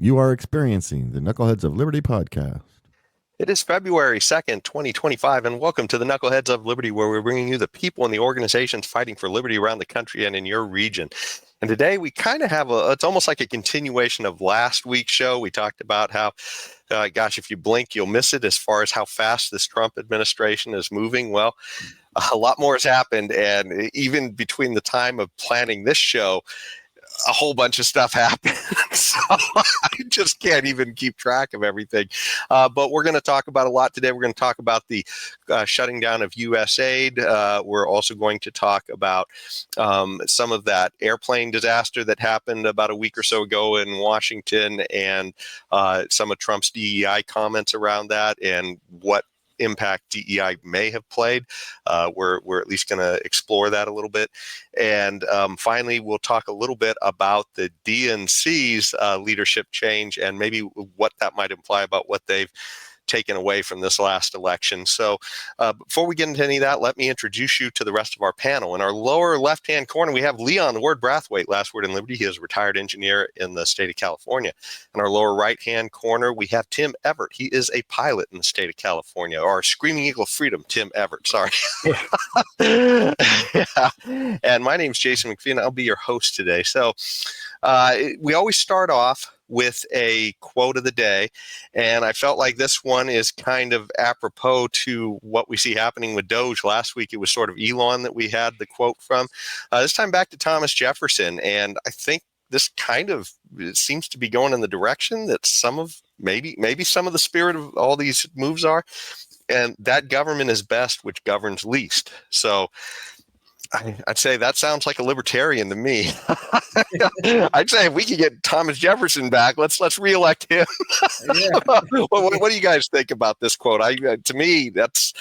You are experiencing the Knuckleheads of Liberty podcast. It is February 2nd, 2025, and welcome to the Knuckleheads of Liberty, where we're bringing you the people and the organizations fighting for liberty around the country and in your region. And today we kind of have it's almost like a continuation of last week's show. We talked about how, if you blink, you'll miss it as far as how fast this Trump administration is moving. Well, a lot more has happened, and even between the time of planning this show, a whole bunch of stuff happened. So I just can't even keep track of everything. But we're going to talk about a lot today. We're going to talk about the shutting down of U.S. aid. We're also going to talk about some of that airplane disaster that happened about a week or so ago in Washington, and some of Trump's DEI comments around that and what impact DEI may have played. We're at least going to explore that a little bit. And finally, we'll talk a little bit about the DNC's leadership change and maybe what that might imply about what they've taken away from this last election. So before we get into any of that, let me introduce you to the rest of our panel. In our lower left-hand corner, we have Leon, the word Brathwaite, last word in Liberty. He is a retired engineer in the state of California. In our lower right-hand corner, we have Tim Everett. He is a pilot in the state of California, or Screaming Eagle of Freedom, Tim Everett, sorry. Yeah. And my name's Jason McPhee, I'll be your host today. So we always start off with a quote of the day, and I felt like this one is kind of apropos to what we see happening with DOGE. Last week it was sort of Elon that we had the quote from. This time back to Thomas Jefferson, and I think this kind of seems to be going in the direction that some of maybe some of the spirit of all these moves are, and that government is best which governs least. So I'd say that sounds like a libertarian to me. I'd say if we could get Thomas Jefferson back, let's reelect him. Yeah. What do you guys think about this quote? To me, that's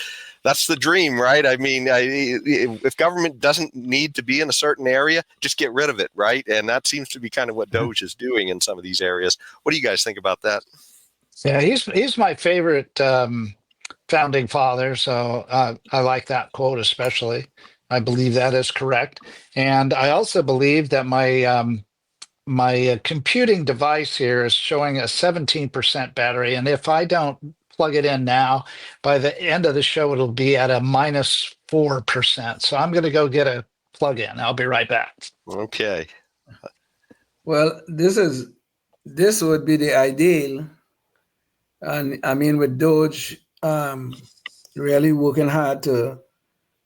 the dream, right? I mean, if government doesn't need to be in a certain area, just get rid of it, right? And that seems to be kind of what DOGE is doing in some of these areas. What do you guys think about that? Yeah, he's my favorite founding father, so I like that quote especially. I believe that is correct. And I also believe that my computing device here is showing a 17% battery. And if I don't plug it in now, by the end of the show, it'll be at a minus 4%. So I'm going to go get a plug-in. I'll be right back. Okay. Well, this would be the ideal. And I mean, with DOGE really working hard to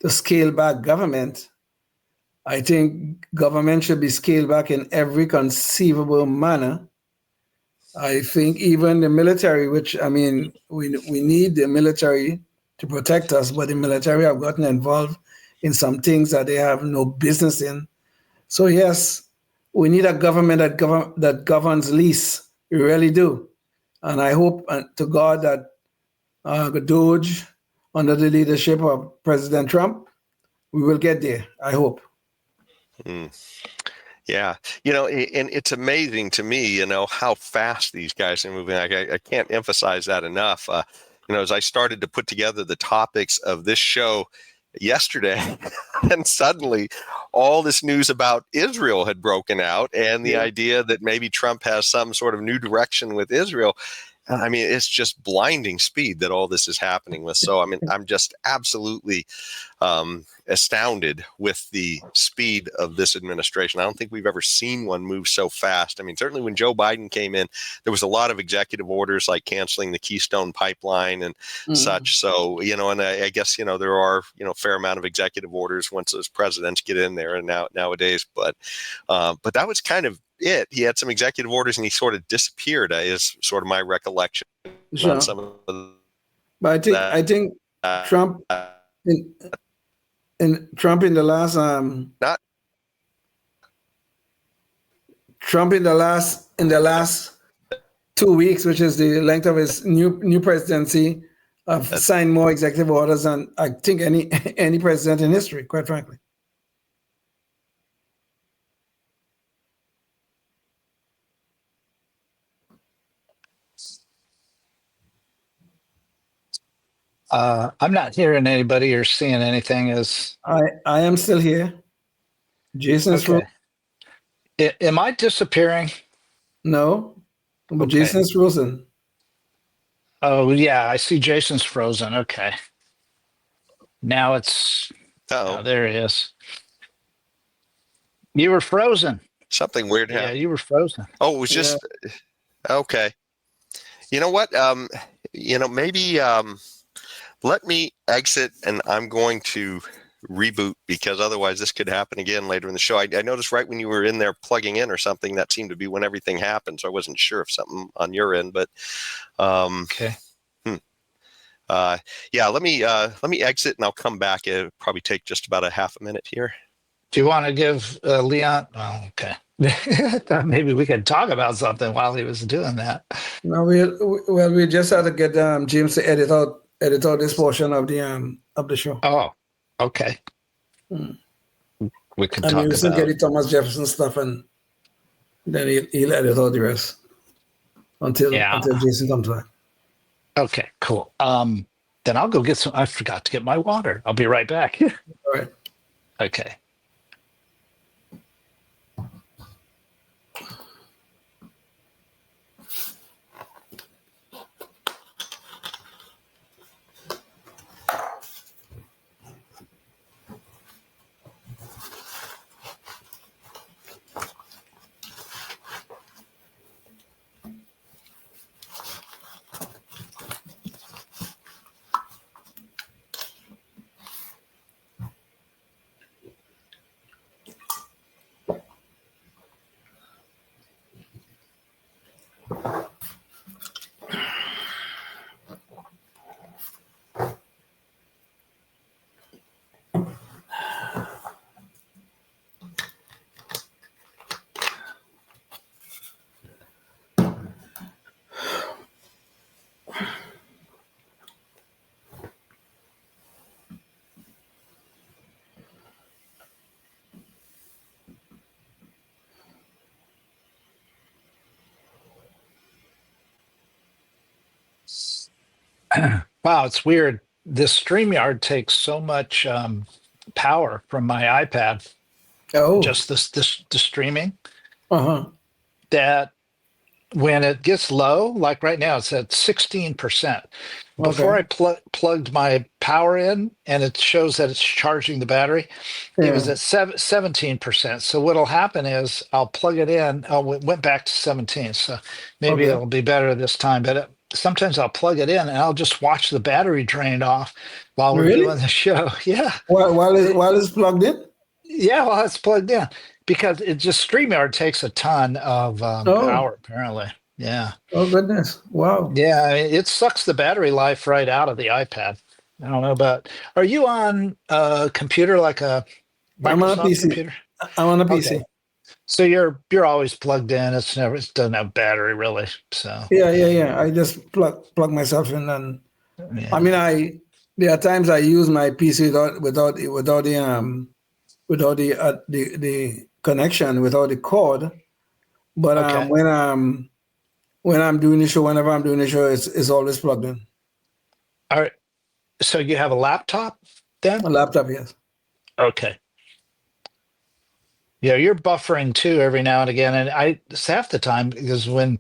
scale back government, I think government should be scaled back in every conceivable manner. I think even the military, which, I mean, we need the military to protect us, but the military have gotten involved in some things that they have no business in. So yes, we need a government that governs least. We really do. And I hope to God that the DOGE, under the leadership of President Trump, we will get there, I hope. Yeah. And it's amazing to me, how fast these guys are moving. I can't emphasize that enough. As I started to put together the topics of this show yesterday, and suddenly all this news about Israel had broken out, and the idea that maybe Trump has some sort of new direction with Israel. I mean, it's just blinding speed that all this is happening with. So, I mean, I'm just absolutely astounded with the speed of this administration. I don't think we've ever seen one move so fast. I mean, certainly when Joe Biden came in, there was a lot of executive orders like canceling the Keystone Pipeline and such. So, and I guess, there are, a fair amount of executive orders once those presidents get in there and nowadays. But that was kind of it. He had some executive orders and he sort of disappeared, is sort of my recollection. Sure. On some of but I think Trump in the last Trump in the last 2 weeks, which is the length of his new presidency, signed more executive orders than I think any president in history, quite frankly. I'm not hearing anybody or seeing anything. I am still here. Jason's okay. Am I disappearing? No. But Okay. Jason's frozen. Oh, yeah, I see Jason's frozen. Okay. Now it's, Uh-oh. oh, there he is. You were frozen. Something weird Yeah, happened. you were frozen. Oh, it was just okay. You know what? Maybe let me exit, and I'm going to reboot because otherwise this could happen again later in the show. I noticed right when you were in there plugging in or something, that seemed to be when everything happened. So I wasn't sure if something on your end, but Okay. yeah. Let me exit, and I'll come back. It'll probably take just about a half a minute here. Do you want to give Leon? Oh, okay. I thought maybe we could talk about something while he was doing that. No, we just had to get James to edit out this portion of the show. Oh, okay. We could I talk mean, we still get about. the Thomas Jefferson stuff, and then he'll edit out the rest until Jason comes back. Okay, cool. Then I'll go get some. I forgot to get my water. I'll be right back. All right. Okay. Wow, it's weird. This StreamYard takes so much power from my iPad, Oh. just the streaming, Uh-huh. that when it gets low, like right now, it's at 16%. Before I plugged my power in, and it shows that it's charging the battery, it was at 17%. So what'll happen is I'll plug it in. Oh, it went back to 17. So maybe it'll be better this time. But sometimes I'll plug it in, and I'll just watch the battery drain off while we're doing the show. Yeah. While it's plugged in? Yeah, while it's plugged in. Because it just StreamYard takes a ton of power, apparently. Yeah. Oh, goodness. Wow. Yeah, it sucks the battery life right out of the iPad. I don't know about. Are you on a computer like a I'm on a Microsoft PC. computer? I'm on a PC. Okay. So you're always plugged in. It doesn't have battery really. So Yeah. I just plug myself in, and yeah. I mean, there are times I use my PC without the connection, without the cord. But when I'm doing the show, whenever I'm doing the show, it's always plugged in. All right. So you have a laptop then? A laptop, yes. Okay. Yeah, you're buffering too every now and again, and it's half the time because when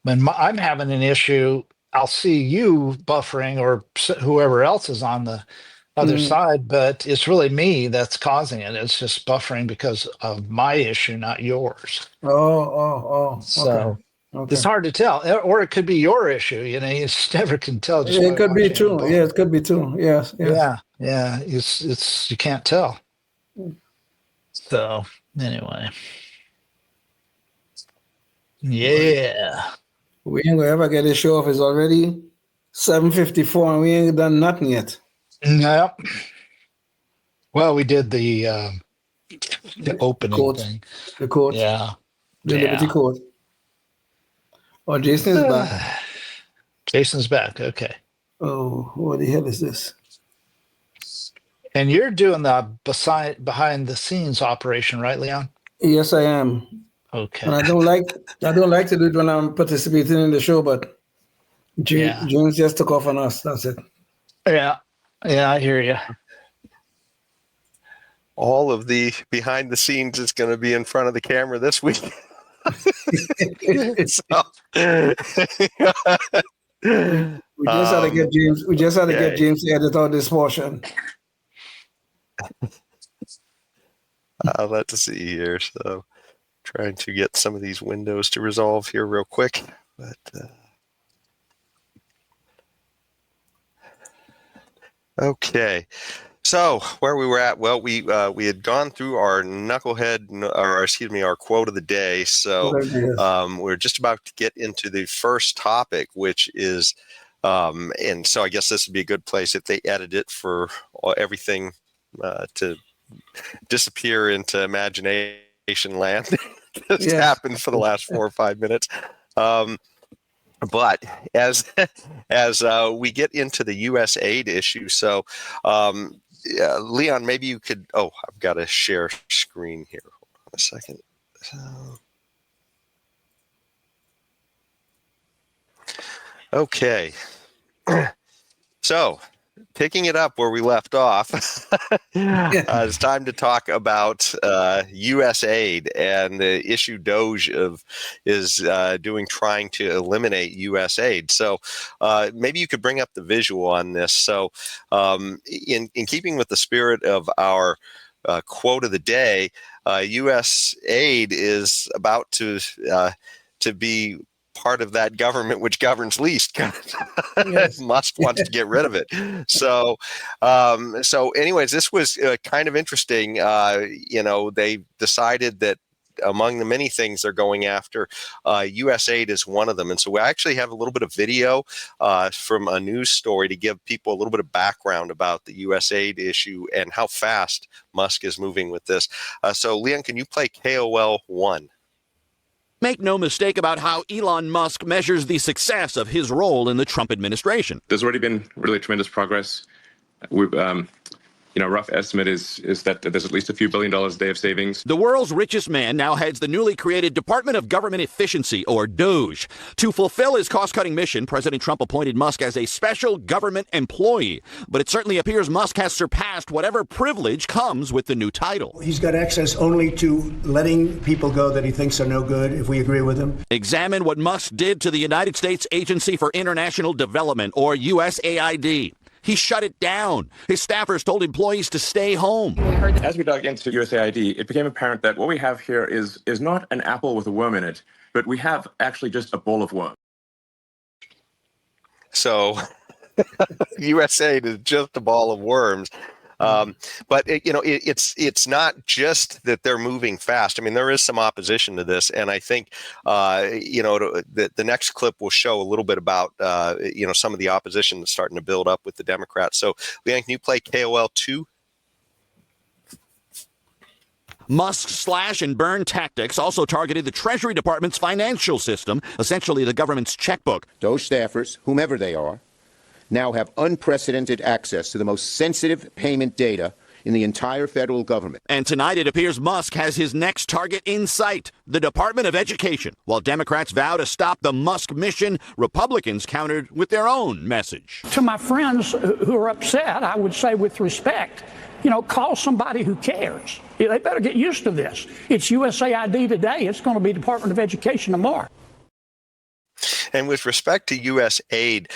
I'm having an issue, I'll see you buffering or whoever else is on the other side, but it's really me that's causing it. It's just buffering because of my issue, not yours. Oh. So Okay. it's hard to tell, or it could be your issue. You just never can tell. Just It could be true. Yeah, it could be true. Yes. Yeah. It's you can't tell. So anyway, yeah. We ain't gonna ever get a show off. It's already 7:54, and we ain't done nothing yet. Yep. Well, we did the opening thing. The court. Yeah. The Liberty Court. Oh, Jason is back. Jason's back. Okay. Oh, what the hell is this? And you're doing the behind the scenes operation, right, Leon? Yes, I am. Okay. And I don't like to do it when I'm participating in the show, but James just took off on us. That's it. Yeah, I hear you. All of the behind the scenes is going to be in front of the camera this week. So, We just had to get James. We just had to get okay. James to edit on this portion. Let's see here. So, trying to get some of these windows to resolve here real quick. But okay. So where we were at, well, we had gone through our our quote of the day. So we're just about to get into the first topic, which is, and so I guess this would be a good place if they edit it for everything to disappear into imagination land. That's happened for the last 4 or 5 minutes. But as we get into the U.S. aid issue, so Leon, maybe you could. Oh, I've got to share screen here. Hold on a second. Okay. So, picking it up where we left off, it's time to talk about U.S. aid and the issue DOGE is doing, trying to eliminate U.S. aid. So maybe you could bring up the visual on this. So in keeping with the spirit of our quote of the day, U.S. aid is about to be part of that government which governs least. Musk wants to get rid of it. So anyways, this was kind of interesting. They decided that among the many things they're going after, U.S. aid is one of them. And so we actually have a little bit of video from a news story to give people a little bit of background about the U.S. aid issue and how fast Musk is moving with this. So Leon, can you play KOL 1? Make no mistake about how Elon Musk measures the success of his role in the Trump administration. There's already been really tremendous progress. We've, rough estimate is that there's at least a few $1 billion a day of savings. The world's richest man now heads the newly created Department of Government Efficiency, or DOGE. To fulfill his cost-cutting mission, President Trump appointed Musk as a special government employee. But it certainly appears Musk has surpassed whatever privilege comes with the new title. He's got access only to letting people go that he thinks are no good, if we agree with him. Examine what Musk did to the United States Agency for International Development, or USAID. He shut it down. His staffers told employees to stay home. As we dug into USAID, it became apparent that what we have here is not an apple with a worm in it, but we have actually just a bowl of worms. So USAID is just a ball of worms. But it's not just that they're moving fast. I mean, there is some opposition to this, and I think the next clip will show a little bit about some of the opposition that's starting to build up with the Democrats. So, Leon, can you play KOL 2? Musk's slash and burn tactics also targeted the Treasury Department's financial system, essentially the government's checkbook. Those staffers, whomever they are, now have unprecedented access to the most sensitive payment data in the entire federal government. And tonight it appears Musk has his next target in sight, the Department of Education. While Democrats vow to stop the Musk mission, Republicans countered with their own message. To my friends who are upset, I would say with respect, call somebody who cares. They better get used to this. It's USAID today. It's going to be Department of Education tomorrow. And with respect to U.S. aid,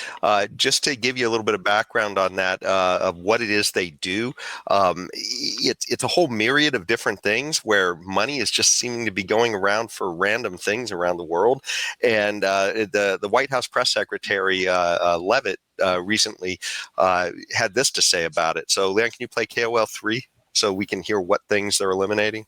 just to give you a little bit of background on that, of what it is they do, it's a whole myriad of different things where money is just seeming to be going around for random things around the world. And the White House press secretary, Leavitt, recently had this to say about it. So, Leon, can you play KOL 3 so we can hear what things they're eliminating?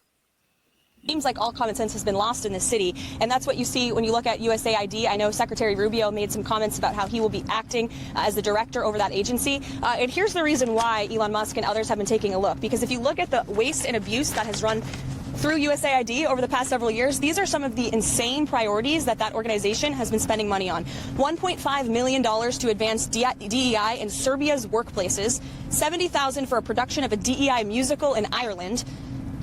Seems like all common sense has been lost in this city, and that's what you see when you look at USAID. I know Secretary Rubio made some comments about how he will be acting as the director over that agency. And here's the reason why Elon Musk and others have been taking a look, because if you look at the waste and abuse that has run through USAID over the past several years, these are some of the insane priorities that organization has been spending money on. $1.5 million to advance DEI in Serbia's workplaces, $70,000 for a production of a DEI musical in Ireland,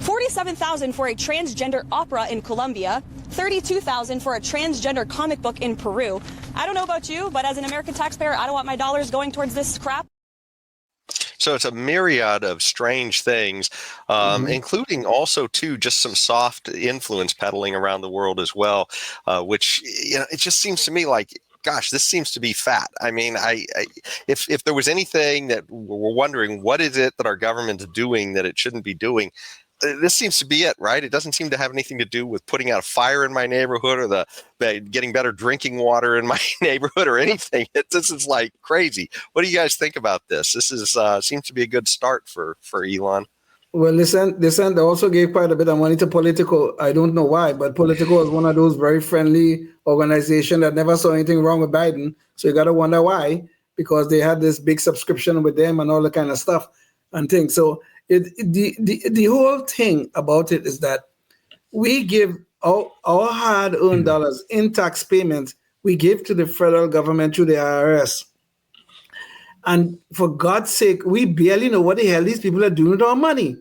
$47,000 for a transgender opera in Colombia, $32,000 for a transgender comic book in Peru. I don't know about you, but as an American taxpayer, I don't want my dollars going towards this crap. So it's a myriad of strange things, including also too just some soft influence peddling around the world as well, which it just seems to me like, gosh, this seems to be fat. I mean, if there was anything that we're wondering, what is it that our government's doing that it shouldn't be doing? This seems to be it, right? It doesn't seem to have anything to do with putting out a fire in my neighborhood or getting better drinking water in my neighborhood or anything. This is like crazy. What do you guys think about this? This is seems to be a good start for Elon. Well, listen, they also gave quite a bit of money to Politico. I don't know why, but Politico is one of those very friendly organizations that never saw anything wrong with Biden. So you got to wonder why, because they had this big subscription with them and all the kind of stuff and things. So the whole thing about it is that we give our hard-earned dollars in tax payments, we give to the federal government through the IRS. And for God's sake, we barely know what the hell these people are doing with our money.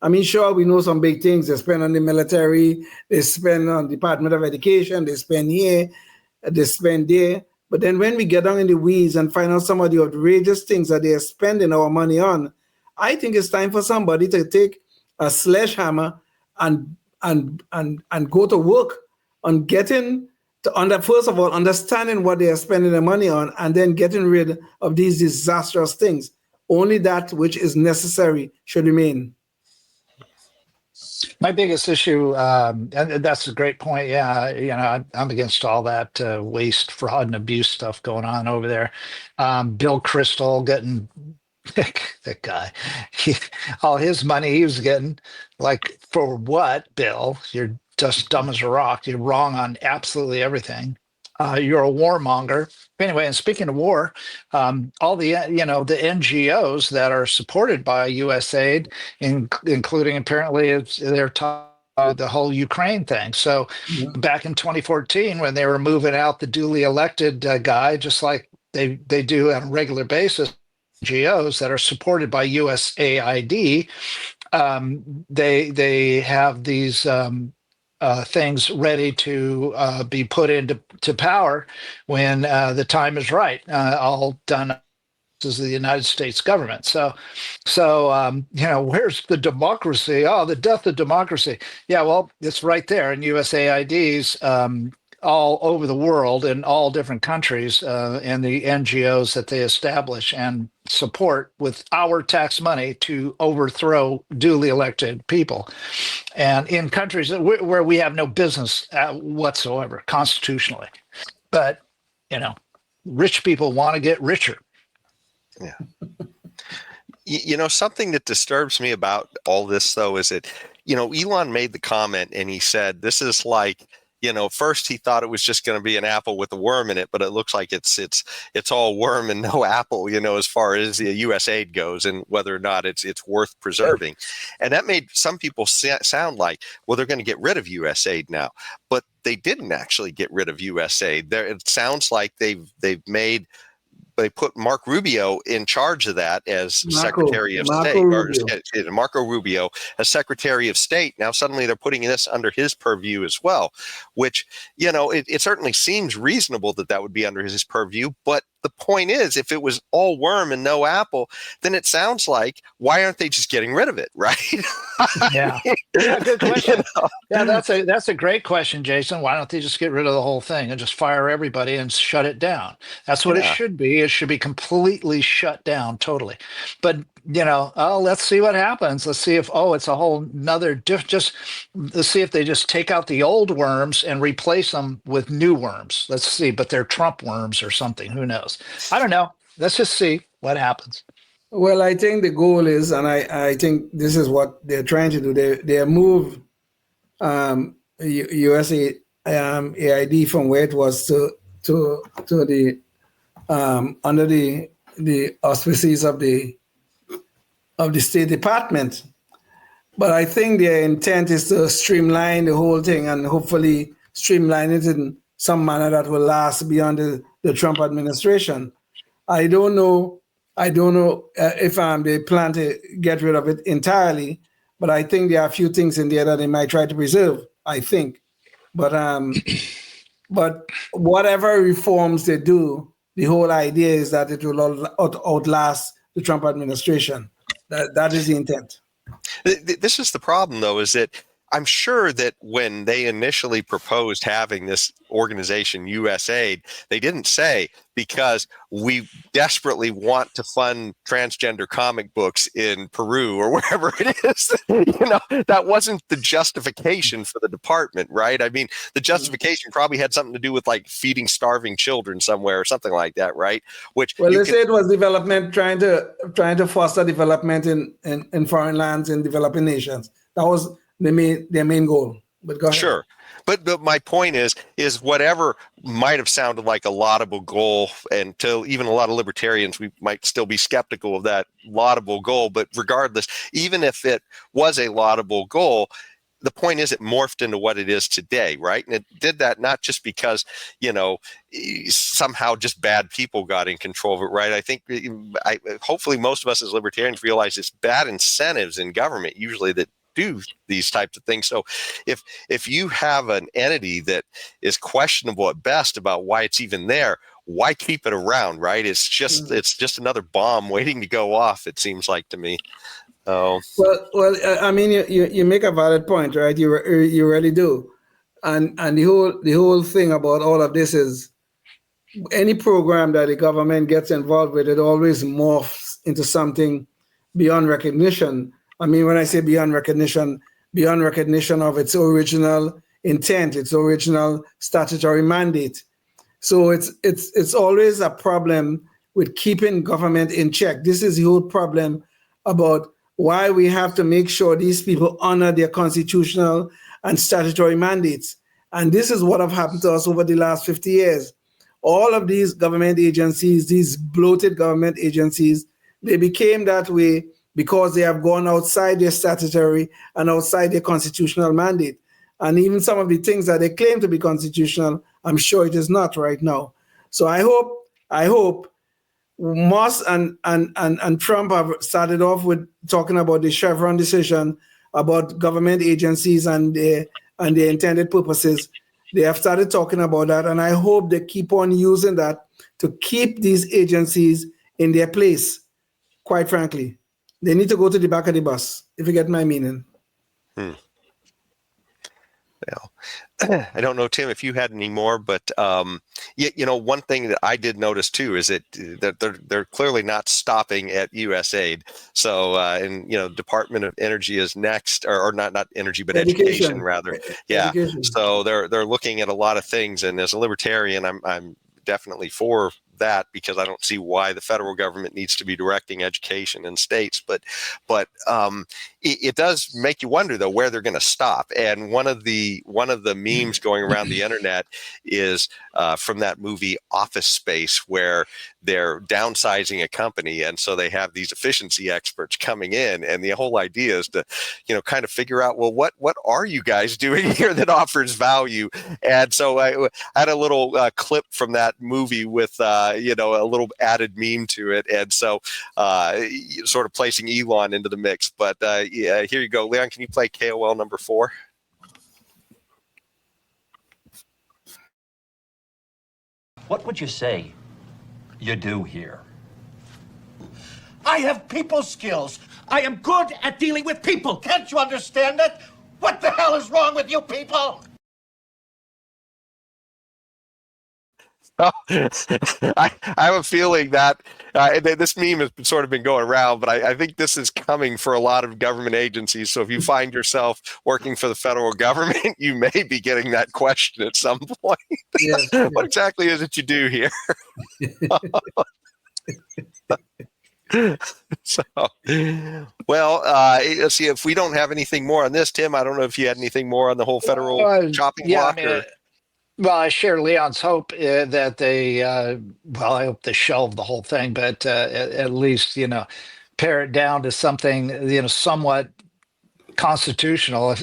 I mean, sure, we know some big things. They spend on the military, they spend on Department of Education, they spend here, they spend there. But then when we get down in the weeds and find out some of the outrageous things that they are spending our money on, I think it's time for somebody to take a sledgehammer and go to work on getting to first of all, understanding what they are spending their money on, and then getting rid of these disastrous things. Only that which is necessary should remain. My biggest issue, and that's a great point. Yeah, I'm against all that waste, fraud, and abuse stuff going on over there. Bill Kristol getting that guy, all his money he was getting, like, for what, Bill? You're just dumb as a rock. You're wrong on absolutely everything. You're a warmonger. Anyway, and speaking of war, all the the NGOs that are supported by USAID, including apparently they're the whole Ukraine thing. So back in 2014, when they were moving out the duly elected guy, just like they do on a regular basis, NGOs that are supported by USAID, they have these things ready to be put into power when the time is right. All done as the United States government. So where's the democracy? Oh, the death of democracy. Yeah, well, it's right there in USAID's all over the world in all different countries, and the NGOs that they establish and support with our tax money to overthrow duly elected people, and in countries where we have no business whatsoever constitutionally. But rich people want to get richer. Yeah. Something that disturbs me about all this, though, is that Elon made the comment and he said this is like, first he thought it was just going to be an apple with a worm in it, but it looks like it's all worm and no apple, as far as the USAID goes, and whether or not it's worth preserving. And that made some people sound like, well, they're going to get rid of USAID now, but they didn't actually get rid of USAID. It sounds like they put Mark Rubio in charge of that as Secretary of State, or Marco Rubio as Secretary of State. Now suddenly they're putting this under his purview as well, which, it certainly seems reasonable that would be under his purview. But the point is, if it was all worm and no apple, then it sounds like, why aren't they just getting rid of it, right? Yeah, good question. Yeah, that's a great question, Jason. Why don't they just get rid of the whole thing and just fire everybody and shut it down? That's what it should be. It should be completely shut down, totally. But let's see what happens. Let's see if it's a whole nother let's see if they just take out the old worms and replace them with new worms. Let's see, but they're Trump worms or something. Who knows? I don't know. Let's just see what happens. Well, I think the goal is, and I think this is what they're trying to do. They move USAID from where it was to the under the auspices of the State Department. But I think their intent is to streamline the whole thing and hopefully streamline it in some manner that will last beyond the Trump administration. I don't know if they plan to get rid of it entirely, but I think there are a few things in there that they might try to preserve, I think. But whatever reforms they do, the whole idea is that it will outlast the Trump administration. That is the intent. This is the problem, though, is that I'm sure that when they initially proposed having this organization, USAID, they didn't say because we desperately want to fund transgender comic books in Peru or wherever it is. That wasn't the justification for the department, right? I mean, the justification probably had something to do with like feeding starving children somewhere or something like that, right? They say it was development, trying to foster development in foreign lands in developing nations. That was their main goal. But go ahead. Sure. But my point is whatever might have sounded like a laudable goal, and to even a lot of libertarians, we might still be skeptical of that laudable goal. But regardless, even if it was a laudable goal, the point is it morphed into what it is today, right? And it did that not just because, somehow just bad people got in control of it, right? I think hopefully most of us as libertarians realize it's bad incentives in government usually that do these types of things. So if you have an entity that is questionable at best about why it's even there, why keep it around, right? It's just another bomb waiting to go off, it seems like to me. Well, I mean, you make a valid point, right? You really do. And the whole thing about all of this is any program that the government gets involved with, it always morphs into something beyond recognition. I mean, when I say beyond recognition of its original intent, its original statutory mandate. So it's always a problem with keeping government in check. This is the whole problem about why we have to make sure these people honor their constitutional and statutory mandates. And this is what have happened to us over the last 50 years. All of these government agencies, these bloated government agencies, they became that way because they have gone outside their statutory and outside their constitutional mandate. And even some of the things that they claim to be constitutional, I'm sure it is not right now. So I hope Musk and Trump have started off with talking about the Chevron decision about government agencies and their intended purposes. They have started talking about that, and I hope they keep on using that to keep these agencies in their place, quite frankly. They need to go to the back of the bus, if you get my meaning. Well, I don't know, Tim, if you had any more, but one thing that I did notice too is that they're clearly not stopping at USAID. So, Department of Energy is next, or not energy, but education rather. Yeah. Education. So they're looking at a lot of things, and as a libertarian, I'm definitely for that because I don't see why the federal government needs to be directing education in states. But it does make you wonder though where they're going to stop. And one of the memes going around the internet is from that movie Office Space, where they're downsizing a company, and so they have these efficiency experts coming in, and the whole idea is to kind of figure out, well, what are you guys doing here that offers value? And so I had a little clip from that movie with a little added meme to it, and so sort of placing Elon into the mix. But here you go, Leon. Can you play KOL number 4? What would you say you do here? I have people skills. I am good at dealing with people. Can't you understand that? What the hell is wrong with you people? Oh, I have a feeling that this meme has sort of been going around, but I think this is coming for a lot of government agencies. So if you find yourself working for the federal government, you may be getting that question at some point. Yes, what exactly is it you do here? So, well, let's see if we don't have anything more on this. Tim, I don't know if you had anything more on the whole federal chopping block. Well, I share Leon's hope that they, I hope they shelve the whole thing, but at least, pare it down to something, somewhat constitutional.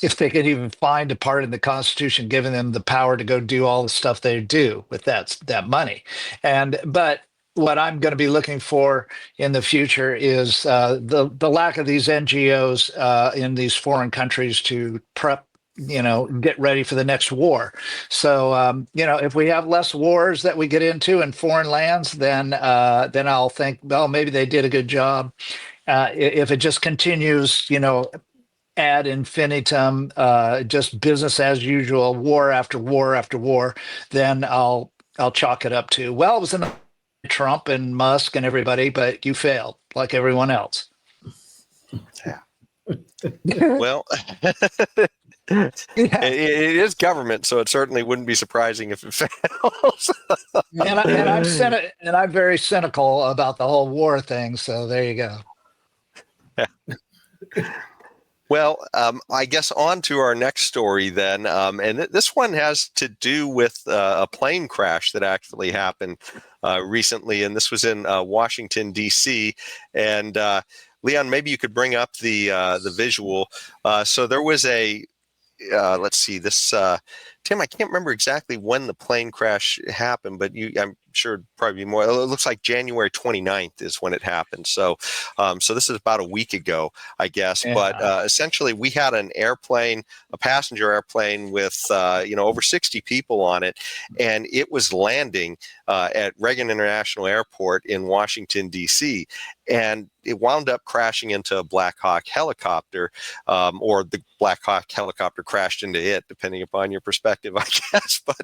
If they could even find a part in the Constitution giving them the power to go do all the stuff they do with that money. But what I'm going to be looking for in the future is the lack of these NGOs in these foreign countries to prep, get ready for the next war. So, if we have less wars that we get into in foreign lands, then I'll think, well, maybe they did a good job. If it just continues, ad infinitum, just business as usual, war after war after war, then I'll chalk it up to, well, it was enough Trump and Musk and everybody, but you failed like everyone else. Yeah. Well, it is government, so it certainly wouldn't be surprising if it fails. and I'm very cynical about the whole war thing. So there you go. Yeah. Well, I guess on to our next story then, and this one has to do with a plane crash that actually happened recently, and this was in Washington, D.C., and Leon, maybe you could bring up the visual. So there was a let's see, this Tim, I can't remember exactly when the plane crash happened, but I'm sure it'd probably be more. It looks like January 29th is when it happened. So this is about a week ago, I guess. Yeah. But essentially, we had an airplane, a passenger airplane with over 60 people on it, and it was landing at Reagan International Airport in Washington, D.C., and it wound up crashing into a Black Hawk helicopter, or the Black Hawk helicopter crashed into it, depending upon your perspective, I guess. But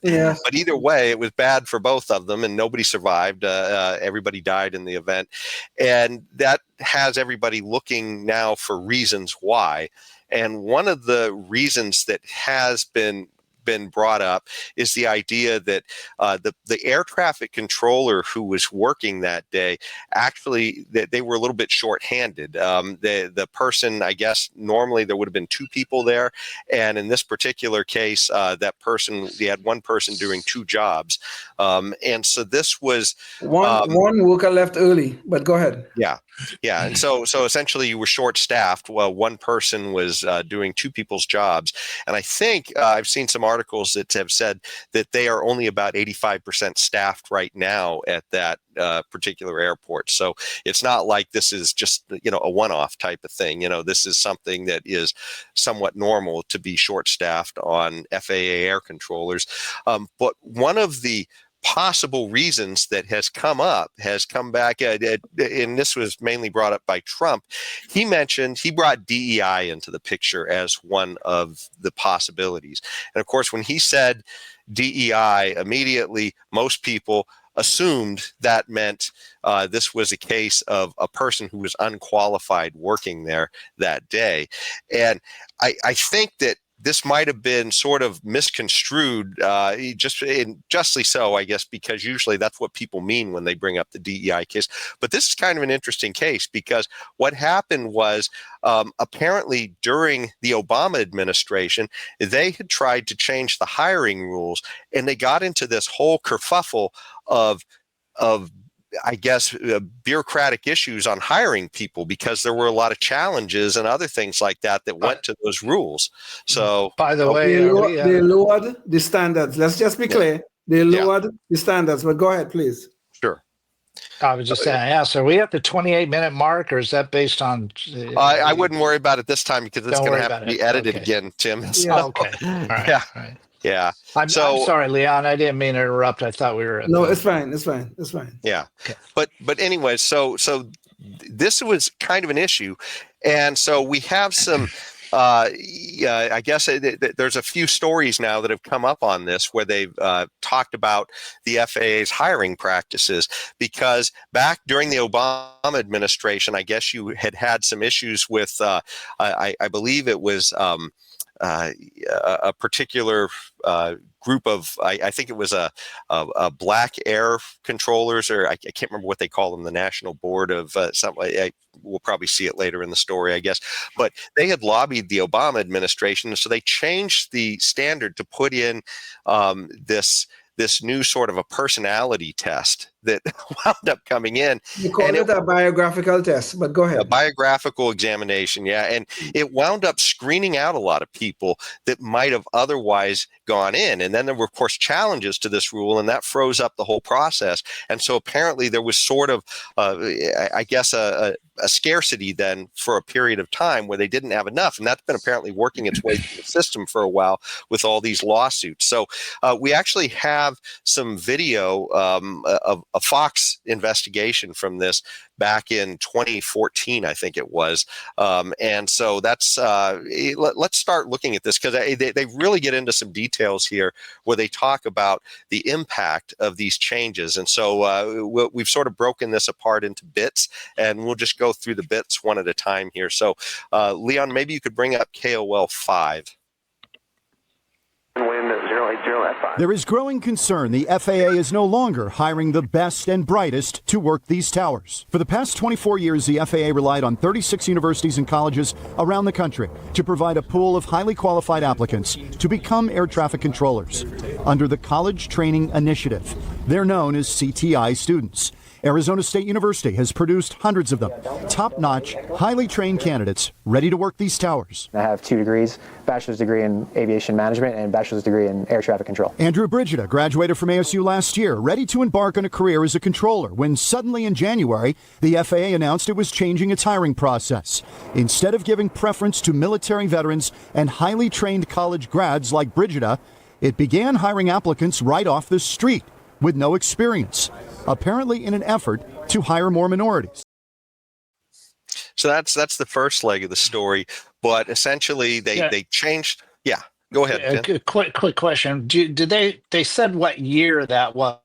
either way, it was bad for both of them, and nobody survived. Everybody died in the event, and that has everybody looking now for reasons why. And one of the reasons that has been brought up is the idea that the air traffic controller who was working that day, actually that they were a little bit short-handed. The person, I guess, normally there would have been two people there, and in this particular case, they had one person doing two jobs, and so this was one worker left early. But go ahead. Yeah, and so essentially you were short-staffed. Well, one person was doing two people's jobs, and I think I've seen some articles that have said that they are only about 85% staffed right now at that particular airport. So it's not like this is just a one-off type of thing. This is something that is somewhat normal to be short-staffed on FAA air controllers. But one of the possible reasons that has come back, and this was mainly brought up by Trump. He brought DEI into the picture as one of the possibilities. And of course, when he said DEI, immediately most people assumed that meant this was a case of a person who was unqualified working there that day. And I think that this might have been sort of misconstrued, justly so, I guess, because usually that's what people mean when they bring up the DEI case. But this is kind of an interesting case because what happened was apparently during the Obama administration, they had tried to change the hiring rules, and they got into this whole kerfuffle of I guess, bureaucratic issues on hiring people because there were a lot of challenges and other things like that went to those rules. So, by the way, they lowered the standards. Let's just be clear. They lowered the standards. But go ahead, please. Sure. I was just saying, so are we at the 28-minute mark, or is that based on? I wouldn't worry about it this time because it's going to have to be edited again, Tim. So, yeah. Okay. All right. Yeah. All right. Yeah. I'm sorry, Leon. I didn't mean to interrupt. I thought we were. It's fine. It's fine. It's fine. Yeah. Okay. But anyway, so this was kind of an issue, and so we have some. I guess there's a few stories now that have come up on this where they've talked about the FAA's hiring practices, because back during the Obama administration, I guess you had some issues with, I believe it was a particular group of, I think it was a black air controllers, or I can't remember what they call them, the National Board of something. We'll probably see it later in the story, I guess. But they had lobbied the Obama administration, so they changed the standard to put in this new sort of a personality test that wound up coming in. You call it a biographical test, but go ahead. A biographical examination, yeah. And it wound up screening out a lot of people that might have otherwise gone in. And then there were, of course, challenges to this rule, and that froze up the whole process. And so apparently there was sort of, I guess, a scarcity then for a period of time where they didn't have enough. And that's been apparently working its way through the system for a while with all these lawsuits. So we actually have some video Fox investigation from this back in 2014, I think it was. And so that's let's start looking at this, because they really get into some details here where they talk about the impact of these changes. And so we've sort of broken this apart into bits, and we'll just go through the bits one at a time here. So Leon, maybe you could bring up KOL 5. There is growing concern the FAA is no longer hiring the best and brightest to work these towers. For the past 24 years, the FAA relied on 36 universities and colleges around the country to provide a pool of highly qualified applicants to become air traffic controllers. Under the College Training Initiative, they're known as CTI students. Arizona State University has produced hundreds of them, top-notch, highly trained candidates ready to work these towers. I have 2 degrees, bachelor's degree in aviation management and bachelor's degree in air traffic control. Andrew Brigida graduated from ASU last year, ready to embark on a career as a controller, when suddenly in January, the FAA announced it was changing its hiring process. Instead of giving preference to military veterans and highly trained college grads like Brigida, it began hiring applicants right off the street with no experience, apparently in an effort to hire more minorities. So that's the first leg of the story, but essentially they changed. Yeah, go ahead. Quick question. Did they said what year that was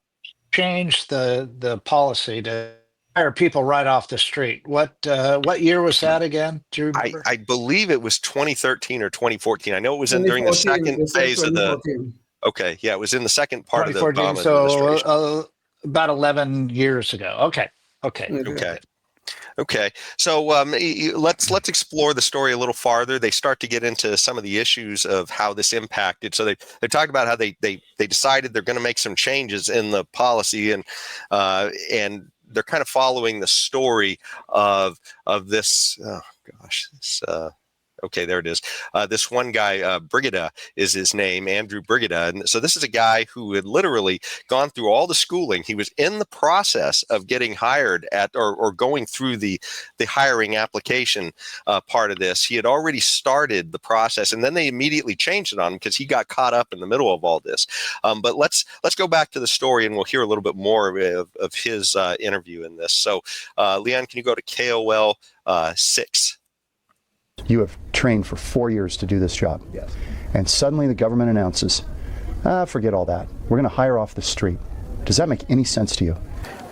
changed the policy to hire people right off the street? What year was that again? Do you remember? I believe it was 2013 or 2014. I know it was during the second phase of the. Okay, yeah, it was in the second part of the Obama administration. So about 11 years ago. Okay. So let's explore the story a little farther. They start to get into some of the issues of how this impacted. So they talked about how they decided they're going to make some changes in the policy, and they're kind of following the story of this. Oh gosh, this. Okay, there it is. This one guy, Brigida is his name, Andrew Brigida. And so this is a guy who had literally gone through all the schooling. He was in the process of getting hired at or going through the hiring application part of this. He had already started the process, and then they immediately changed it on him because he got caught up in the middle of all this. But let's go back to the story, and we'll hear a little bit more of his interview in this. So, Leon, can you go to KOL 6? You have trained for 4 years to do this job. Yes. And suddenly the government announces, forget all that. We're going to hire off the street. Does that make any sense to you?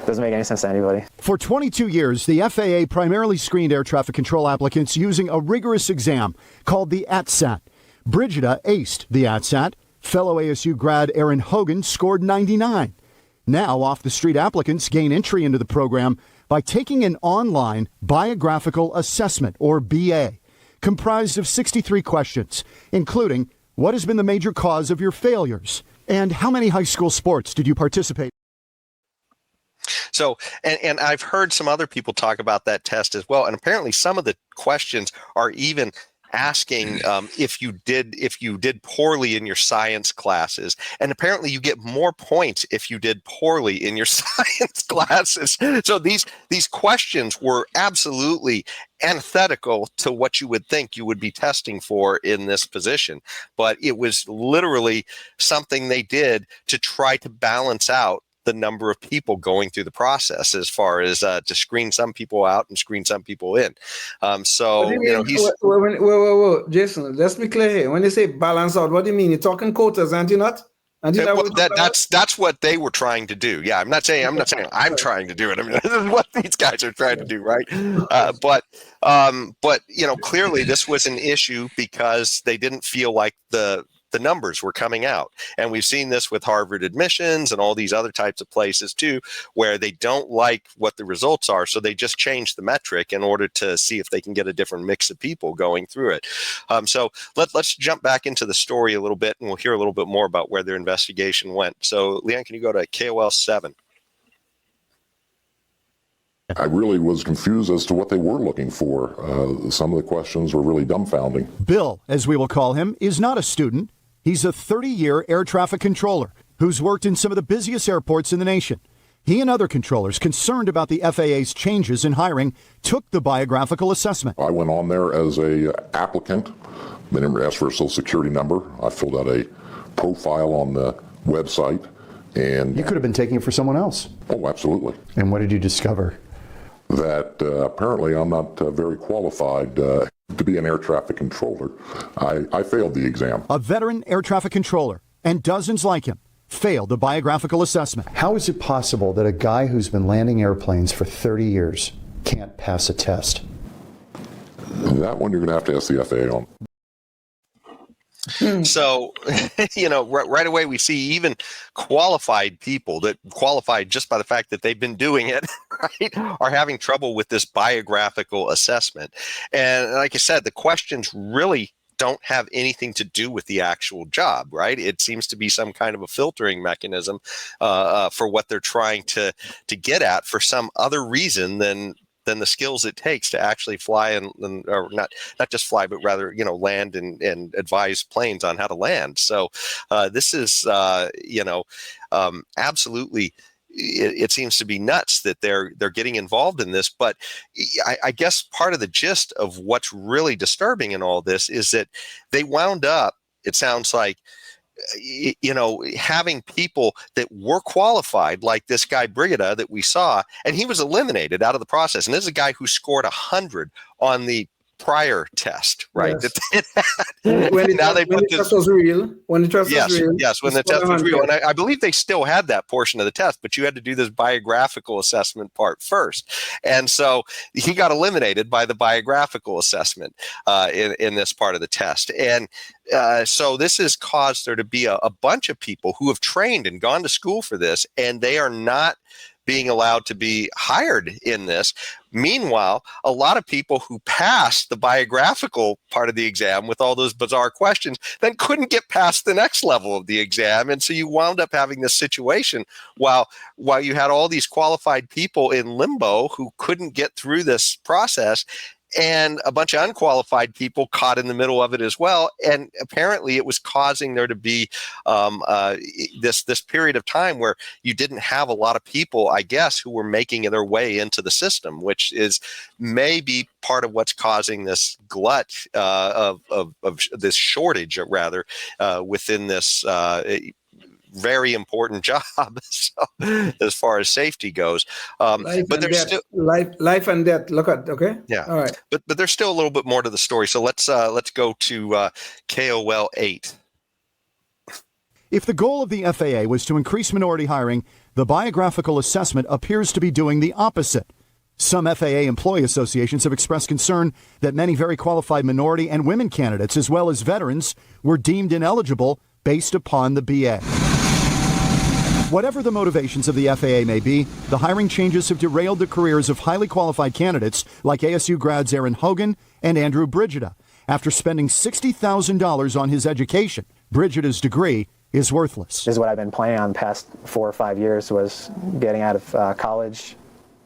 Doesn't make any sense to anybody. For 22 years, the FAA primarily screened air traffic control applicants using a rigorous exam called the ATSAT. Brigida aced the ATSAT. Fellow ASU grad Aaron Hogan scored 99. Now, off-the-street applicants gain entry into the program by taking an online biographical assessment, or BA, comprised of 63 questions, including what has been the major cause of your failures and how many high school sports did you participate? So, and I've heard some other people talk about that test as well. And apparently some of the questions are even asking if you did poorly in your science classes, and apparently you get more points if you did poorly in your science classes. So these questions were absolutely antithetical to what you would think you would be testing for in this position, but it was literally something they did to try to balance out the number of people going through the process, as far as to screen some people out and screen some people in. So, he's. Whoa, Jason, let's be clear here. When you say balance out, what do you mean? You're talking quotas, aren't you not? That's what they were trying to do. Yeah, I'm not saying I'm trying to do it. I mean, this is what these guys are trying to do, right? But clearly this was an issue because they didn't feel like the numbers were coming out. And we've seen this with Harvard admissions and all these other types of places too, where they don't like what the results are. So they just change the metric in order to see if they can get a different mix of people going through it. So let's jump back into the story a little bit, and we'll hear a little bit more about where their investigation went. So Leon, can you go to KOL 7? I really was confused as to what they were looking for. Some of the questions were really dumbfounding. Bill, as we will call him, is not a student. He's a 30-year air traffic controller who's worked in some of the busiest airports in the nation. He and other controllers concerned about the FAA's changes in hiring took the biographical assessment. I went on there as a applicant. They never asked for a social security number. I filled out a profile on the website, And you could have been taking it for someone else. Oh, absolutely. And what did you discover? That apparently I'm not very qualified to be an air traffic controller. I failed the exam. A veteran air traffic controller and dozens like him failed the biographical assessment. How is it possible that a guy who's been landing airplanes for 30 years can't pass a test? That one you're going to have to ask the FAA on. So, right away we see even qualified people that qualified just by the fact that they've been doing it, right, are having trouble with this biographical assessment. And like I said, the questions really don't have anything to do with the actual job, right? It seems to be some kind of a filtering mechanism for what they're trying to get at for some other reason than the skills it takes to actually fly and or not just fly, but rather, land and advise planes on how to land. So this is, absolutely, it seems to be nuts that they're getting involved in this. But I guess part of the gist of what's really disturbing in all this is that they wound up, it sounds like, having people that were qualified, like this guy Brigida that we saw, and he was eliminated out of the process. And this is a guy who scored 100 on the prior test, right? Yes. When the test was real. Yes, when the test was real. And I believe they still had that portion of the test, but you had to do this biographical assessment part first. And so he got eliminated by the biographical assessment in this part of the test. And so this has caused there to be a bunch of people who have trained and gone to school for this, and they are not being allowed to be hired in this. Meanwhile, a lot of people who passed the biographical part of the exam with all those bizarre questions then couldn't get past the next level of the exam. And so you wound up having this situation while you had all these qualified people in limbo who couldn't get through this process, and a bunch of unqualified people caught in the middle of it as well. And apparently it was causing there to be this period of time where you didn't have a lot of people, I guess, who were making their way into the system, which is maybe part of what's causing this glut of this shortage, rather, within this very important job, so, as far as safety goes. But there's still life and death. Look at yeah. All right. But there's still a little bit more to the story. So let's go to KOL 8. If the goal of the FAA was to increase minority hiring, the biographical assessment appears to be doing the opposite. Some FAA employee associations have expressed concern that many very qualified minority and women candidates, as well as veterans, were deemed ineligible based upon the BA. Whatever the motivations of the FAA may be, the hiring changes have derailed the careers of highly qualified candidates like ASU grads Aaron Hogan and Andrew Brigida. After spending $60,000 on his education, Brigida's degree is worthless. This is what I've been planning on the past 4 or 5 years, was getting out of college,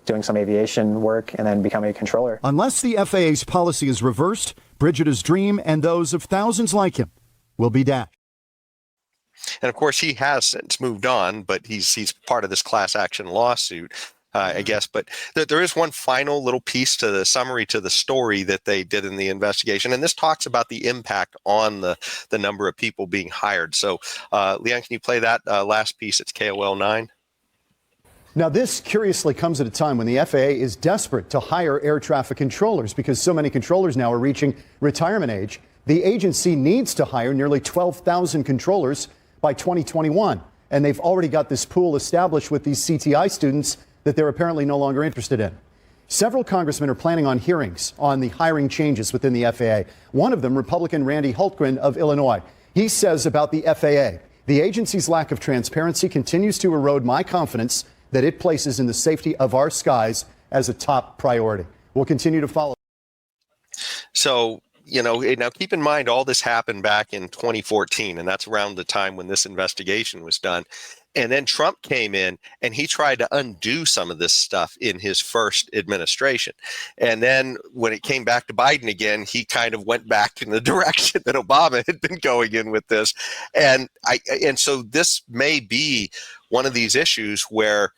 doing some aviation work, and then becoming a controller. Unless the FAA's policy is reversed, Brigida's dream and those of thousands like him will be dashed. And of course, he has since moved on, but he's part of this class action lawsuit, I guess. But there is one final little piece to the summary to the story that they did in the investigation. And this talks about the impact on the number of people being hired. So, Leon, can you play that last piece? It's KOL 9. Now, this curiously comes at a time when the FAA is desperate to hire air traffic controllers because so many controllers now are reaching retirement age. The agency needs to hire nearly 12,000 controllers by 2021. And they've already got this pool established with these CTI students that they're apparently no longer interested in. Several congressmen are planning on hearings on the hiring changes within the FAA. One of them, Republican Randy Hultgren of Illinois. He says about the FAA, the agency's lack of transparency continues to erode my confidence that it places in the safety of our skies as a top priority. We'll continue to follow. So, now keep in mind, all this happened back in 2014, and that's around the time when this investigation was done. And then Trump came in and he tried to undo some of this stuff in his first administration. And then when it came back to Biden again, he kind of went back in the direction that Obama had been going in with this. And so this may be one of these issues where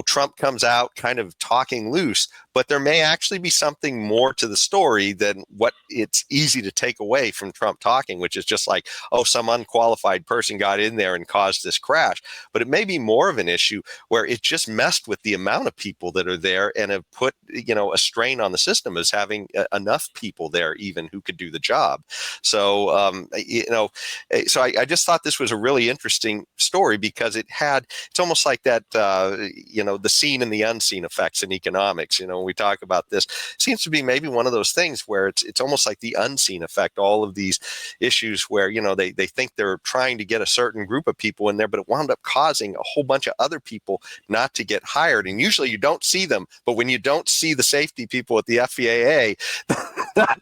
Trump comes out kind of talking loose, but there may actually be something more to the story than what it's easy to take away from Trump talking, which is just like, oh, some unqualified person got in there and caused this crash. But it may be more of an issue where it just messed with the amount of people that are there and have put, a strain on the system as having enough people there even who could do the job. So, so I just thought this was a really interesting story because it's almost like that, the seen and the unseen effects in economics. When we talk about this, it seems to be maybe one of those things where it's almost like the unseen effect, all of these issues where, they think they're trying to get a certain group of people in there, but it wound up causing a whole bunch of other people not to get hired. And usually you don't see them, but when you don't see the safety people at the FAA,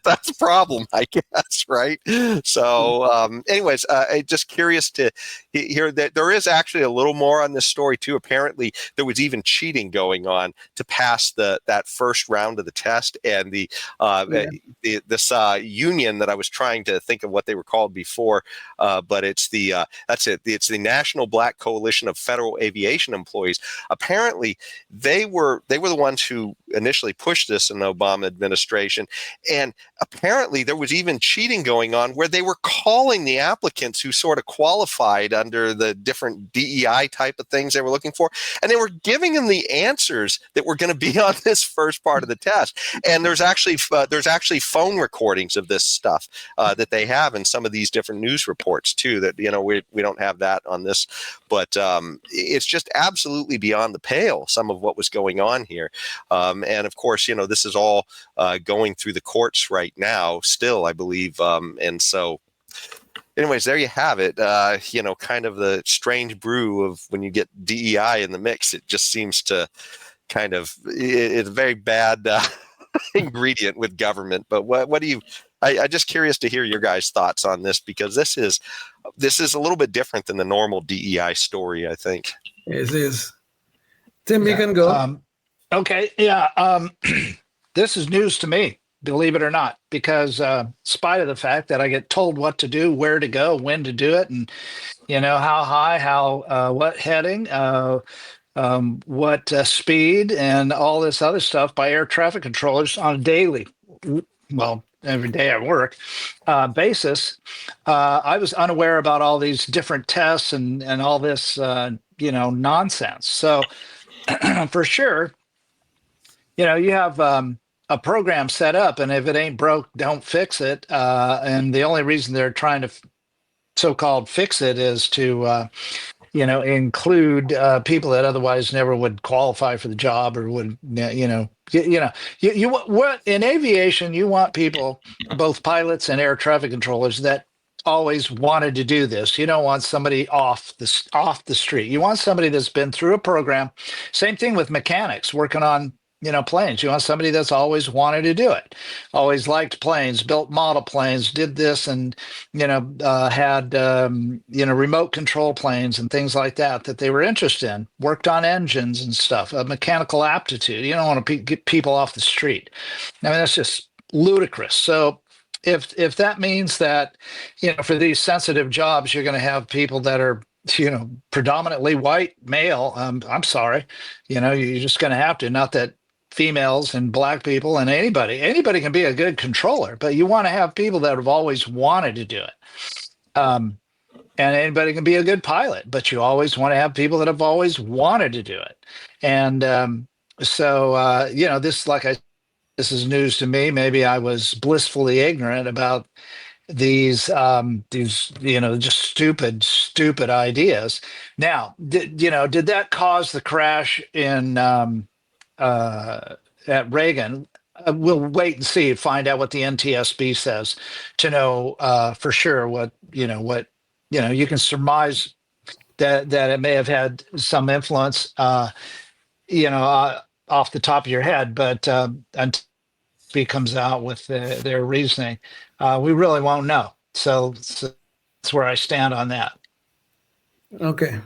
that's a problem, I guess, right? So anyways, just curious to hear that there is actually a little more on this story too. Apparently there was even cheating going on to pass that first round of the test, and this union that I was trying to think of what they were called before, but it's it's the National Black Coalition of Federal Aviation Employees. Apparently they were the ones who initially pushed this in the Obama administration, and apparently there was even cheating going on where they were calling the applicants who sort of qualified under the different DEI type of things they were looking for, and they were giving them the answers that were going to be on this first part of the test. And there's actually phone recordings of this stuff that they have in some of these different news reports too, that we don't have that on this, but it's just absolutely beyond the pale, some of what was going on here. And of course, this is all going through the courts right now still, I believe. And so anyways, there you have it. Kind of the strange brew of when you get DEI in the mix. It just seems to it's a very bad ingredient with government. But what do you? I'm just curious to hear your guys' thoughts on this, because this is a little bit different than the normal DEI story, I think. It is. Tim, you can go. Okay. Yeah. This is news to me, believe it or not, because in spite of the fact that I get told what to do, where to go, when to do it, and how high, what heading, what speed, and all this other stuff by air traffic controllers on a daily, every day at work basis, I was unaware about all these different tests and all this nonsense. So for sure, you have a program set up, and if it ain't broke, don't fix it. And the only reason they're trying to so-called fix it is to include people that otherwise never would qualify for the job, or would what in aviation, you want people, both pilots and air traffic controllers, that always wanted to do this. You don't want somebody off the street. You want somebody that's been through a program. Same thing with mechanics working on planes. You want somebody that's always wanted to do it, always liked planes, built model planes, did this, and had remote control planes and things like that they were interested in, worked on engines and stuff, mechanical aptitude. You don't want to get people off the street. I mean, that's just ludicrous. So if that means that for these sensitive jobs you're going to have people that are predominantly white male, I'm sorry, you're just going to have to. Not that females and black people and anybody can be a good controller, but you want to have people that have always wanted to do it. And anybody can be a good pilot, but you always want to have people that have always wanted to do it. And this is news to me. Maybe I was blissfully ignorant about these just stupid ideas. Now, did that cause the crash in at Reagan? We'll wait and see, find out what the NTSB says to know for sure what you can surmise that it may have had some influence off the top of your head, but until it comes out with their reasoning, we really won't know. So that's where I stand on that. Okay.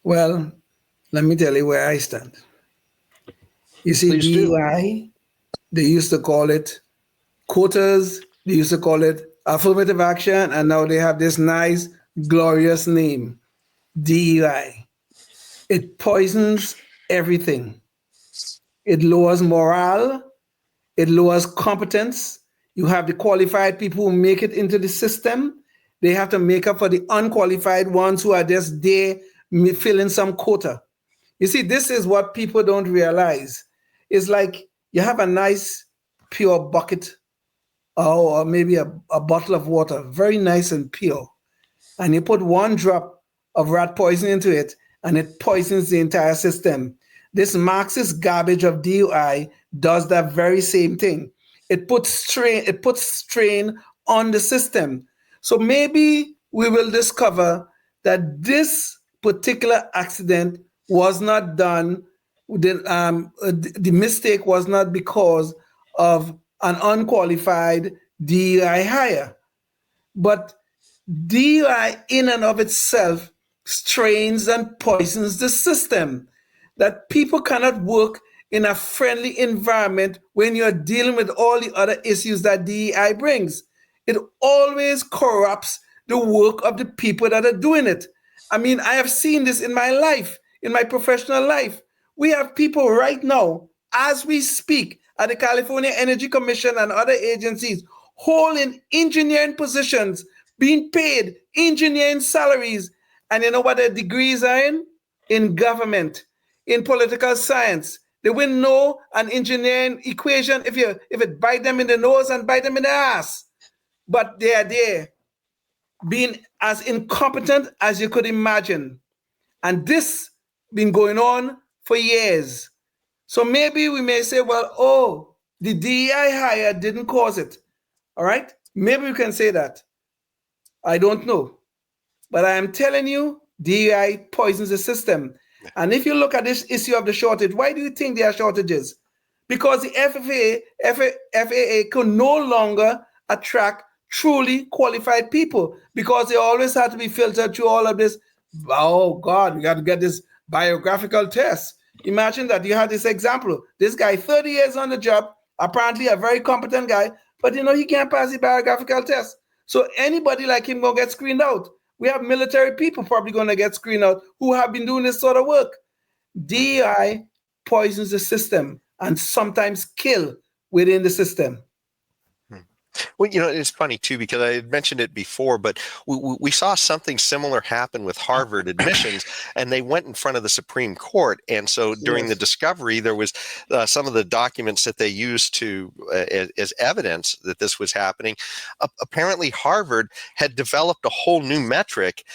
Well, let me tell you where I stand. You see, DEI, they used to call it quotas, they used to call it affirmative action, and now they have this nice, glorious name, DEI. it poisons everything. It lowers morale. It lowers competence. You have the qualified people who make it into the system. They have to make up for the unqualified ones who are just there filling some quota. You see, this is what people don't realize. It's like you have a nice pure bucket or maybe a bottle of water, very nice and pure. And you put one drop of rat poison into it and it poisons the entire system. This Marxist garbage of DOI does that very same thing. It puts strain on the system. So maybe we will discover that this particular accident was not done, the mistake was not because of an unqualified DEI hire. But DEI in and of itself strains and poisons the system. That people cannot work in a friendly environment when you're dealing with all the other issues that DEI brings. It always corrupts the work of the people that are doing it. I mean, I have seen this in my life, in my professional life. We have people right now, as we speak, at the California Energy Commission and other agencies, holding engineering positions, being paid engineering salaries. And you know what their degrees are in? In government, in political science. They wouldn't know an engineering equation if it bite them in the nose and bite them in the ass. But they are there, being as incompetent as you could imagine. And this been going on for years. So maybe we may say, well, oh, the DEI hire didn't cause it. All right? Maybe we can say that. I don't know. But I am telling you, DEI poisons the system. And if you look at this issue of the shortage, why do you think there are shortages? Because the FAA can no longer attract truly qualified people because they always have to be filtered through all of this. Oh, God, we got to get this biographical test. Imagine that you have this example. This guy, 30 years on the job, apparently a very competent guy, but he can't pass the biographical test. So anybody like him going to get screened out. We have military people probably going to get screened out who have been doing this sort of work. DEI poisons the system and sometimes kill within the system. Well, it's funny, too, because I had mentioned it before, but we saw something similar happen with Harvard admissions, and they went in front of the Supreme Court. And so during the discovery, there was some of the documents that they used to as evidence that this was happening. Apparently, Harvard had developed a whole new metric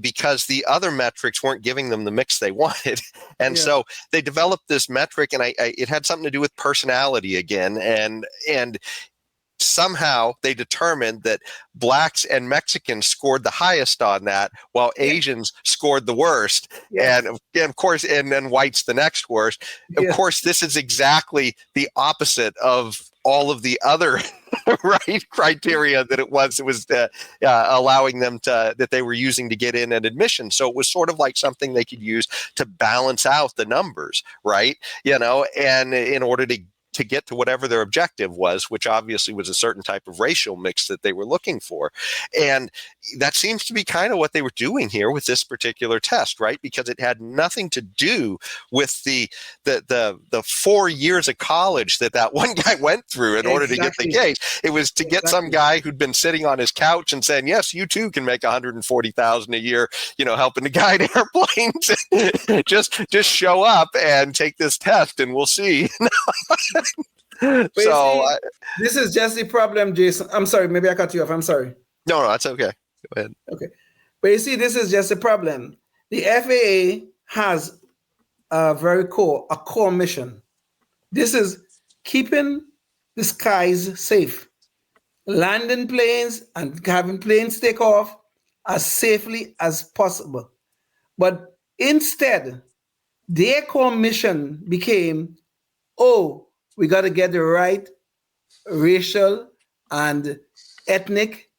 because the other metrics weren't giving them the mix they wanted. And so they developed this metric, and it had something to do with personality again. And somehow they determined that blacks and Mexicans scored the highest on that, while Asians scored the worst. And of course, and then whites the next worst. Of course, this is exactly the opposite of all of the other criteria that it was allowing them that they were using to get in an admission. So it was sort of like something they could use to balance out the numbers, right? And in order to get to whatever their objective was, which obviously was a certain type of racial mix that they were looking for. And that seems to be kind of what they were doing here with this particular test, right? Because it had nothing to do with the 4 years of college that one guy went through in order to get the case. It was to get some guy who'd been sitting on his couch and saying, yes, you too can make $140,000 a year, helping to guide airplanes. just show up and take this test and we'll see. This is just the problem, Jason. I'm sorry, maybe I cut you off. I'm sorry. No, that's okay. Go ahead. Okay. But you see, this is just a problem. The FAA has a core mission. This is keeping the skies safe, landing planes and having planes take off as safely as possible. But instead, their core mission became, we got to get the right racial and ethnic.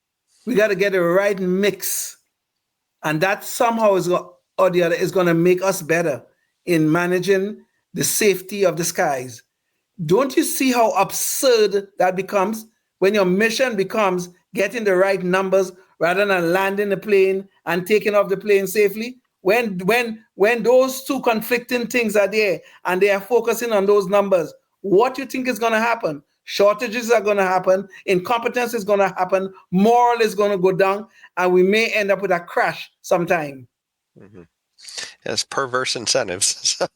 We got to get the right mix. And that somehow or the other is going to make us better in managing the safety of the skies. Don't you see how absurd that becomes when your mission becomes getting the right numbers rather than landing the plane and taking off the plane safely? when those two conflicting things are there and they are focusing on those numbers, what you think is going to happen? Shortages are going to happen, incompetence is going to happen, moral is going to go down, and we may end up with a crash sometime. Mm-hmm. It's perverse incentives. So,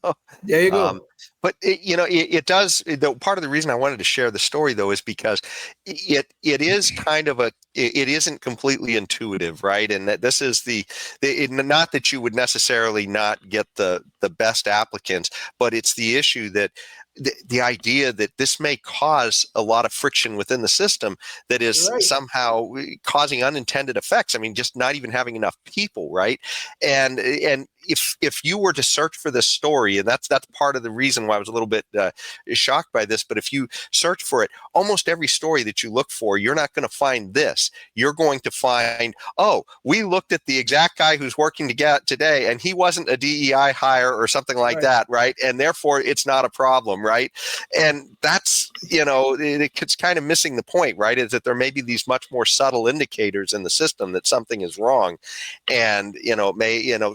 there you go. But it does. Part of the reason I wanted to share the story, though, is because it is kind of it isn't completely intuitive, right? And that this is not that you would necessarily not get the best applicants, but it's the issue that the idea that this may cause a lot of friction within the system that is somehow causing unintended effects. I mean, just not even having enough people, right? And if you were to search for this story, and that's part of the reason why I was a little bit shocked by this, but if you search for it, almost every story that you look for, you're not going to find this. You're going to find, oh, we looked at the exact guy who's working today, and he wasn't a DEI hire or something like that, right? And therefore, it's not a problem, right? And that's, it's kind of missing the point, right? Is that there may be these much more subtle indicators in the system that something is wrong, and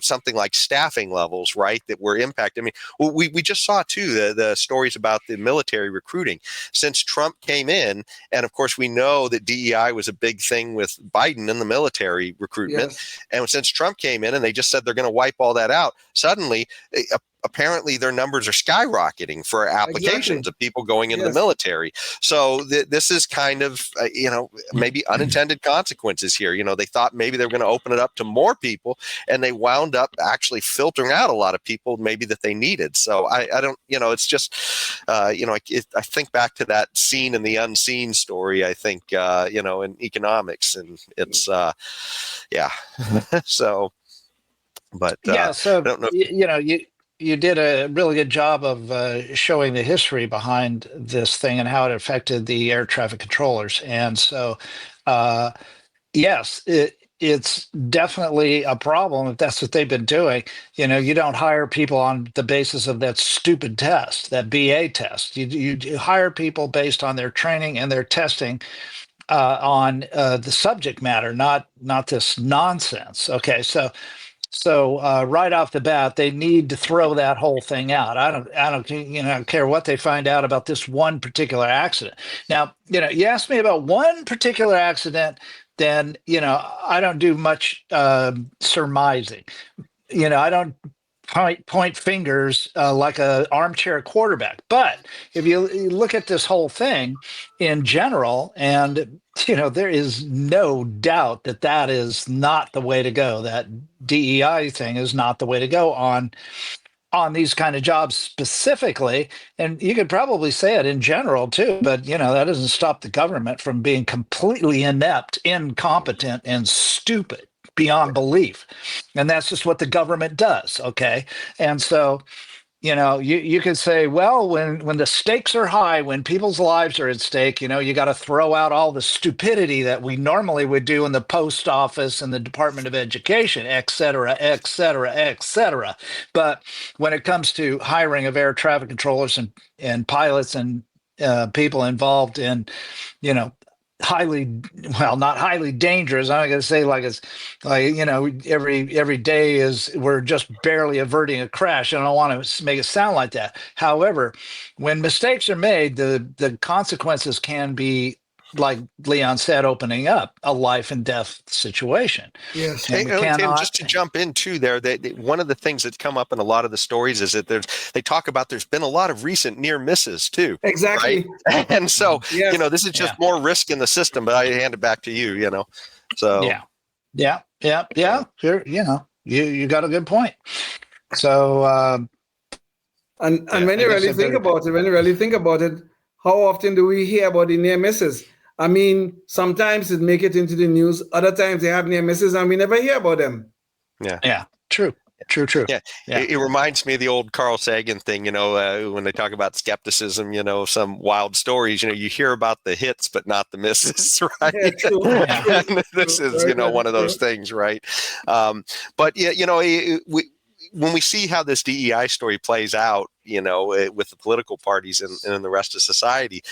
something like staffing levels, right, that were impacted. I mean, we just saw too the stories about the military recruiting since Trump came in, and of course we know that DEI was a big thing with Biden in the military recruitment, and since Trump came in and they just said they're going to wipe all that out, suddenly apparently their numbers are skyrocketing for applications of people going into the military. So this is kind of, maybe unintended consequences here. They thought maybe they were going to open it up to more people, and they wound up actually filtering out a lot of people maybe that they needed. So I don't, it's just, I think back to that seen in the unseen story, I think, in economics, and it's, so, but so, I don't know. You did a really good job of showing the history behind this thing and how it affected the air traffic controllers. And so, yes, it's definitely a problem if that's what they've been doing. You don't hire people on the basis of that stupid test, that BA test. You hire people based on their training and their testing on the subject matter, not this nonsense. Okay, so right off the bat, they need to throw that whole thing out. I don't care what they find out about this one particular accident. Now, you asked me about one particular accident, then, I don't do much surmising. I don't point fingers like a armchair quarterback. But if you look at this whole thing in general, and there is no doubt that is not the way to go. That DEI thing is not the way to go on these kind of jobs specifically. And you could probably say it in general too, but that doesn't stop the government from being completely inept, incompetent, and stupid beyond belief. And that's just what the government does. Okay. And so, you could say, well, when the stakes are high, when people's lives are at stake, you got to throw out all the stupidity that we normally would do in the post office and the Department of Education, et cetera, et cetera, et cetera. But when it comes to hiring of air traffic controllers and pilots and people involved in, not highly dangerous. I'm going to say every day we're just barely averting a crash. I don't want to make it sound like that. However, when mistakes are made, the consequences can be, like Leon said, opening up a life and death situation. Yes. And just to jump in too there, one of the things that's come up in a lot of the stories is that they talk about there's been a lot of recent near misses too. Exactly. Right? And so, this is just more risk in the system, but I hand it back to you, so. Yeah. Sure. You got a good point. So, and when you really think about it, how often do we hear about the near misses? I mean, sometimes it make it into the news. Other times they have near misses and we never hear about them. Yeah. True. Yeah. It reminds me of the old Carl Sagan thing, when they talk about skepticism, some wild stories, you hear about the hits, but not the misses, right? Yeah, true. This is, one of those things, right? But when we see how this DEI story plays out, with the political parties and the rest of society,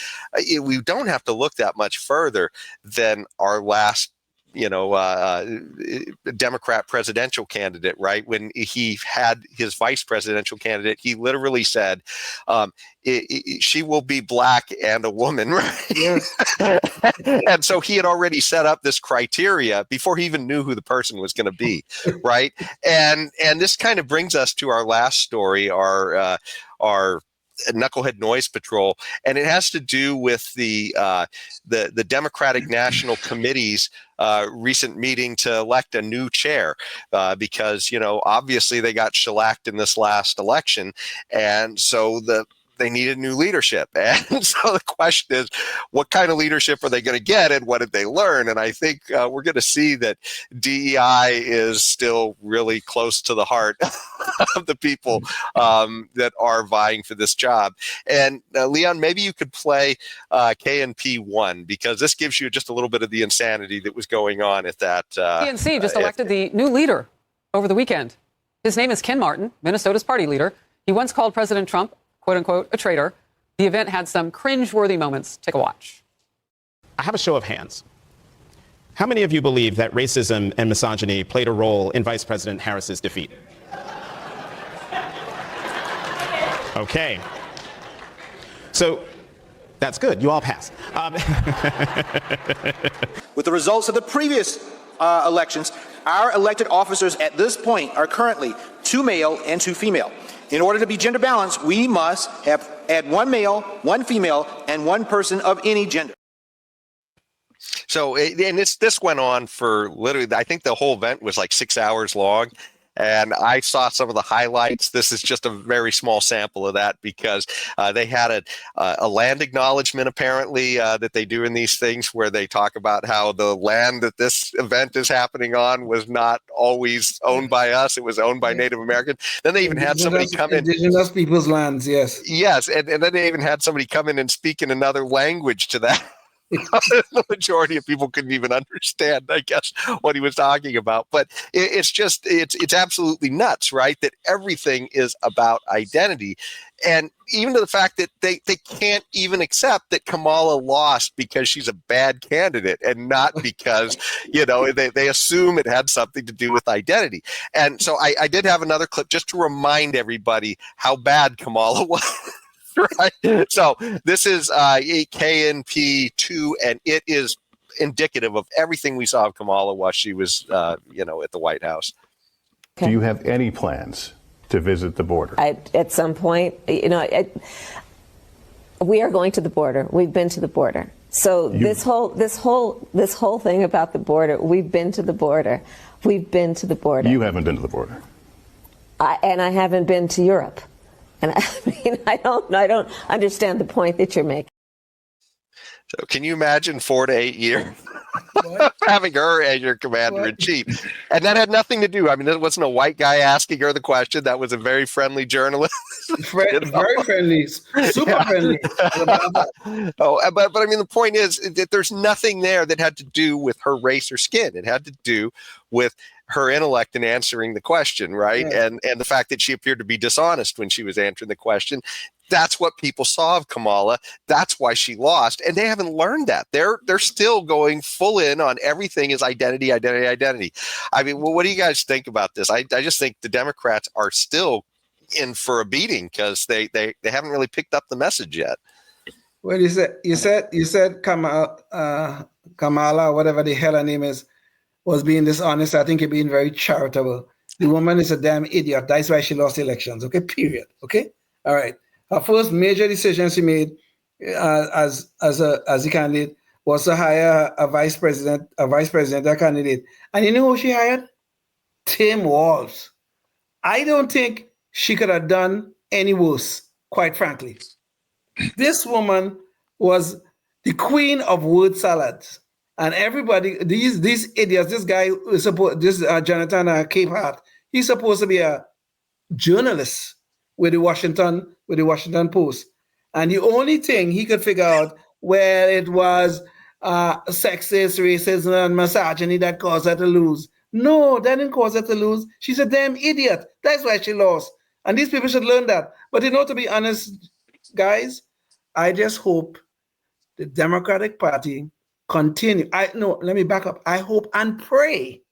we don't have to look that much further than our last Democrat presidential candidate, right? When he had his vice presidential candidate, he literally said, she will be black and a woman, right? Yes. And so he had already set up this criteria before he even knew who the person was going to be, right? And this kind of brings us to our last story, our Knucklehead Noise Patrol, and it has to do with the Democratic National Committee's recent meeting to elect a new chair, because obviously they got shellacked in this last election, and so they needed new leadership. And so the question is, what kind of leadership are they going to get, and what did they learn? And I think we're going to see that DEI is still really close to the heart of the people that are vying for this job. And Leon, maybe you could play KNP1, because this gives you just a little bit of the insanity that was going on at that. PNC just elected the new leader over the weekend. His name is Ken Martin, Minnesota's party leader. He once called President Trump, quote unquote, a traitor. The event had some cringe-worthy moments. Take a watch. I have a show of hands. How many of you believe that racism and misogyny played a role in Vice President Harris's defeat? Okay. So that's good. You all passed. With the results of the previous elections, our elected officers at this point are currently 2 male and 2 female. In order to be gender balanced, we must add 1 male, 1 female, and 1 person of any gender. So, and this went on for literally, I think the whole event was like 6 hours long. And I saw some of the highlights. This is just a very small sample of that, because they had a land acknowledgement, apparently, that they do in these things, where they talk about how the land that this event is happening on was not always owned by us. It was owned by Native Americans. Then they even had somebody come in. Indigenous people's lands, yes. Yes, and then they even had somebody come in and speak in another language to that. The majority of people couldn't even understand, I guess, what he was talking about. But it's absolutely nuts, right? That everything is about identity. And even to the fact that they can't even accept that Kamala lost because she's a bad candidate, and not because, they assume it had something to do with identity. And so I did have another clip just to remind everybody how bad Kamala was. Right. So this is KNP2, and it is indicative of everything we saw of Kamala while she was, at the White House. Do you have any plans to visit the border? At some point, we are going to the border. We've been to the border. So this whole thing about the border, we've been to the border. We've been to the border. You haven't been to the border. And I haven't been to Europe. And I don't understand the point that you're making. So can you imagine 4 to 8 years having her as your commander in chief? And that had nothing to do. I mean, there wasn't a white guy asking her the question. That was a very friendly journalist. Very friendly, super friendly. But I mean, the point is that there's nothing there that had to do with her race or skin. It had to do with her intellect in answering the question, right? Yeah. And the fact that she appeared to be dishonest when she was answering the question. That's what people saw of Kamala. That's why she lost. And they haven't learned that. They're still going full in on everything is identity, identity, identity. I mean, well, what do you guys think about this? I just think the Democrats are still in for a beating, because they haven't really picked up the message yet. Well, you said Kamala, whatever the hell her name is, was being dishonest. I think you're being very charitable. The woman is a damn idiot. That's why she lost the elections. Okay, period. Okay, all right. Her first major decision she made as a candidate was to hire a vice presidential candidate. And you know who she hired? Tim Walz. I don't think she could have done any worse, quite frankly. This woman was the queen of word salads. And everybody, these idiots, this guy is supposed, Jonathan Capehart, he's supposed to be a journalist with the Washington Post. And the only thing he could figure out, well, it was sexist, racism, and misogyny that caused her to lose. No, that didn't cause her to lose. She's a damn idiot. That's why she lost. And these people should learn that. But to be honest, guys, I just hope the Democratic Party continue. Let me back up. I hope and pray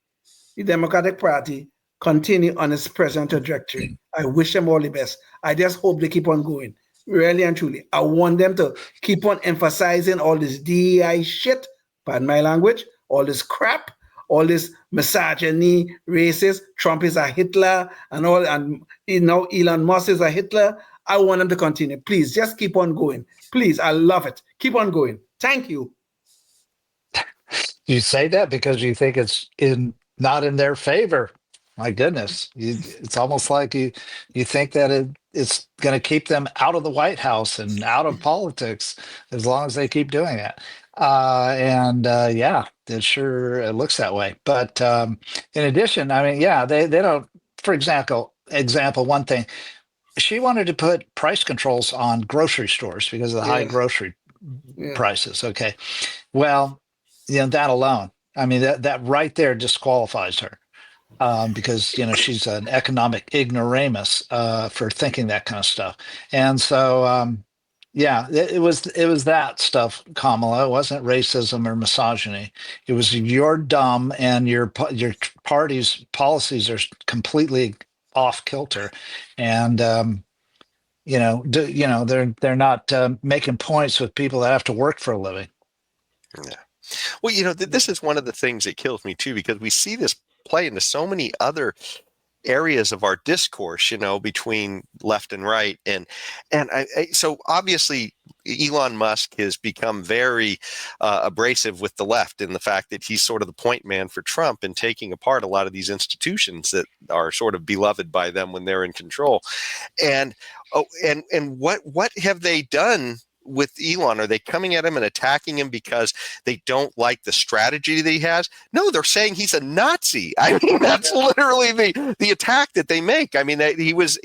the Democratic Party continue on its present trajectory. I wish them all the best. I just hope they keep on going. Really and truly. I want them to keep on emphasizing all this DEI shit, pardon my language, all this crap, all this misogyny, racist, Trump is a Hitler, and all, and Elon Musk is a Hitler. I want them to continue. Please, just keep on going. Please, I love it. Keep on going. Thank you. You say that because you think it's not in their favor. My goodness, it's almost like you think that it's going to keep them out of the White House and out of politics as long as they keep doing it. Yeah, it looks that way. But in addition, I mean, yeah, they don't. For example, one thing, she wanted to put price controls on grocery stores because of the high grocery prices. Okay, well, that alone, I mean, that right there disqualifies her. Because she's an economic ignoramus for thinking that kind of stuff, and so it was that stuff, Kamala. It wasn't racism or misogyny. It was you're dumb and your party's policies are completely off kilter, and they're not making points with people that have to work for a living. Yeah. Well, this is one of the things that kills me too, because we see this play into so many other areas of our discourse, between left and right. So obviously Elon Musk has become very abrasive with the left in the fact that he's sort of the point man for Trump and taking apart a lot of these institutions that are sort of beloved by them when they're in control. And what have they done with Elon? Are they coming at him and attacking him because they don't like the strategy that he has? No, they're saying he's a Nazi. I mean, that's literally the attack that they make. I mean, he was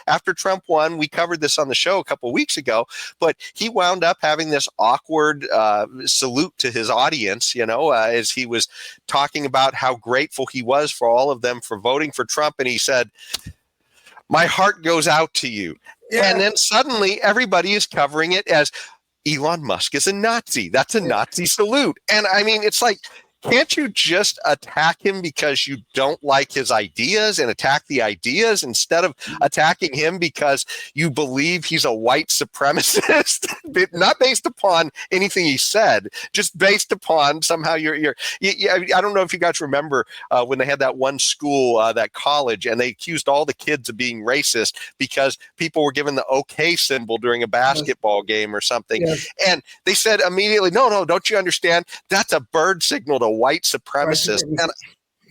after Trump won, we covered this on the show a couple of weeks ago, but he wound up having this awkward salute to his audience, as he was talking about how grateful he was for all of them for voting for Trump. And he said, "My heart goes out to you." Yeah. And then suddenly everybody is covering it as Elon Musk is a Nazi. That's a Nazi salute. And I mean, it's like, can't you just attack him because you don't like his ideas and attack the ideas instead of attacking him because you believe he's a white supremacist? Not based upon anything he said, just based upon somehow I don't know if you guys remember when they had that one school, that college, and they accused all the kids of being racist because people were given the OK symbol during a basketball game or something. Yes. And they said immediately, no, don't you understand? That's a bird signal to white supremacists. And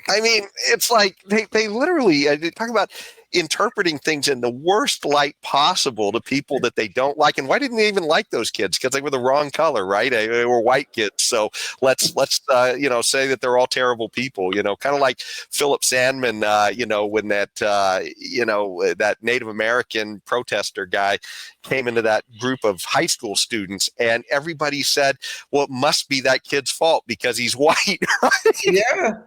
I mean, it's like they literally talk about interpreting things in the worst light possible to people that they don't like. And why didn't they even like those kids? Because they were the wrong color, right? They were white kids. So let's say that they're all terrible people, kind of like Philip Sandman, when that, that Native American protester guy came into that group of high school students and everybody said, well, it must be that kid's fault because he's white. Right? Yeah.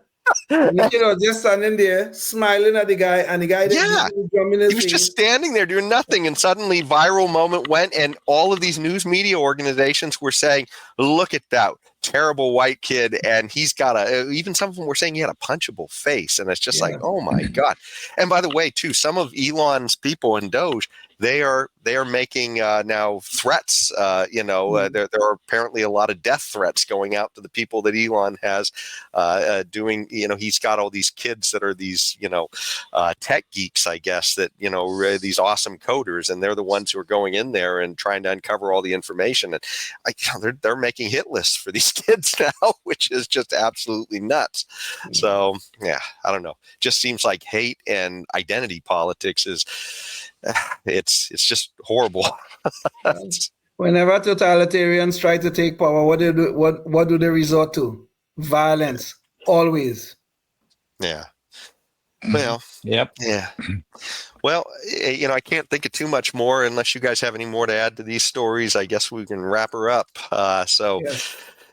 Just standing there smiling at the guy, and the guy he was just standing there doing nothing, and suddenly viral moment went, and all of these news media organizations were saying, look at that terrible white kid, and he's got even some of them were saying he had a punchable face, and it's just like, oh my God. And by the way, too, some of Elon's people in DOGE, they are making now threats. There are apparently a lot of death threats going out to the people that Elon has doing. He's got all these kids that are these tech geeks, I guess, that these awesome coders, and they're the ones who are going in there and trying to uncover all the information. And they're making hit lists for these kids now, which is just absolutely nuts. So yeah, I don't know. Just seems like hate and identity politics is. It's just horrible. Whenever totalitarians try to take power, what do they resort to? Violence, always. Yeah. Well. Yep. Yeah. Well, I can't think of too much more unless you guys have any more to add to these stories. I guess we can wrap her up.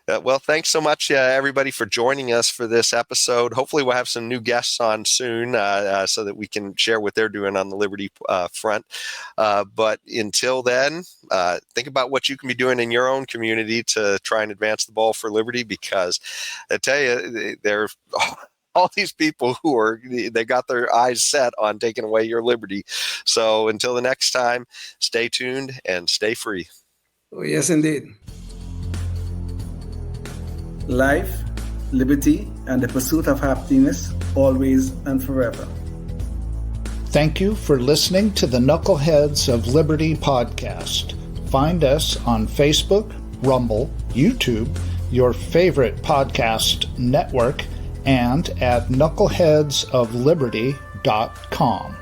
Well, thanks so much, everybody, for joining us for this episode. Hopefully, we'll have some new guests on soon so that we can share what they're doing on the Liberty front. But until then, think about what you can be doing in your own community to try and advance the ball for liberty, because I tell you, there are all these people they got their eyes set on taking away your liberty. So until the next time, stay tuned and stay free. Oh, yes, indeed. Life, liberty, and the pursuit of happiness, always and forever. Thank you for listening to the Knuckleheads of Liberty podcast. Find us on Facebook, Rumble, YouTube, your favorite podcast network, and at knuckleheadsofliberty.com.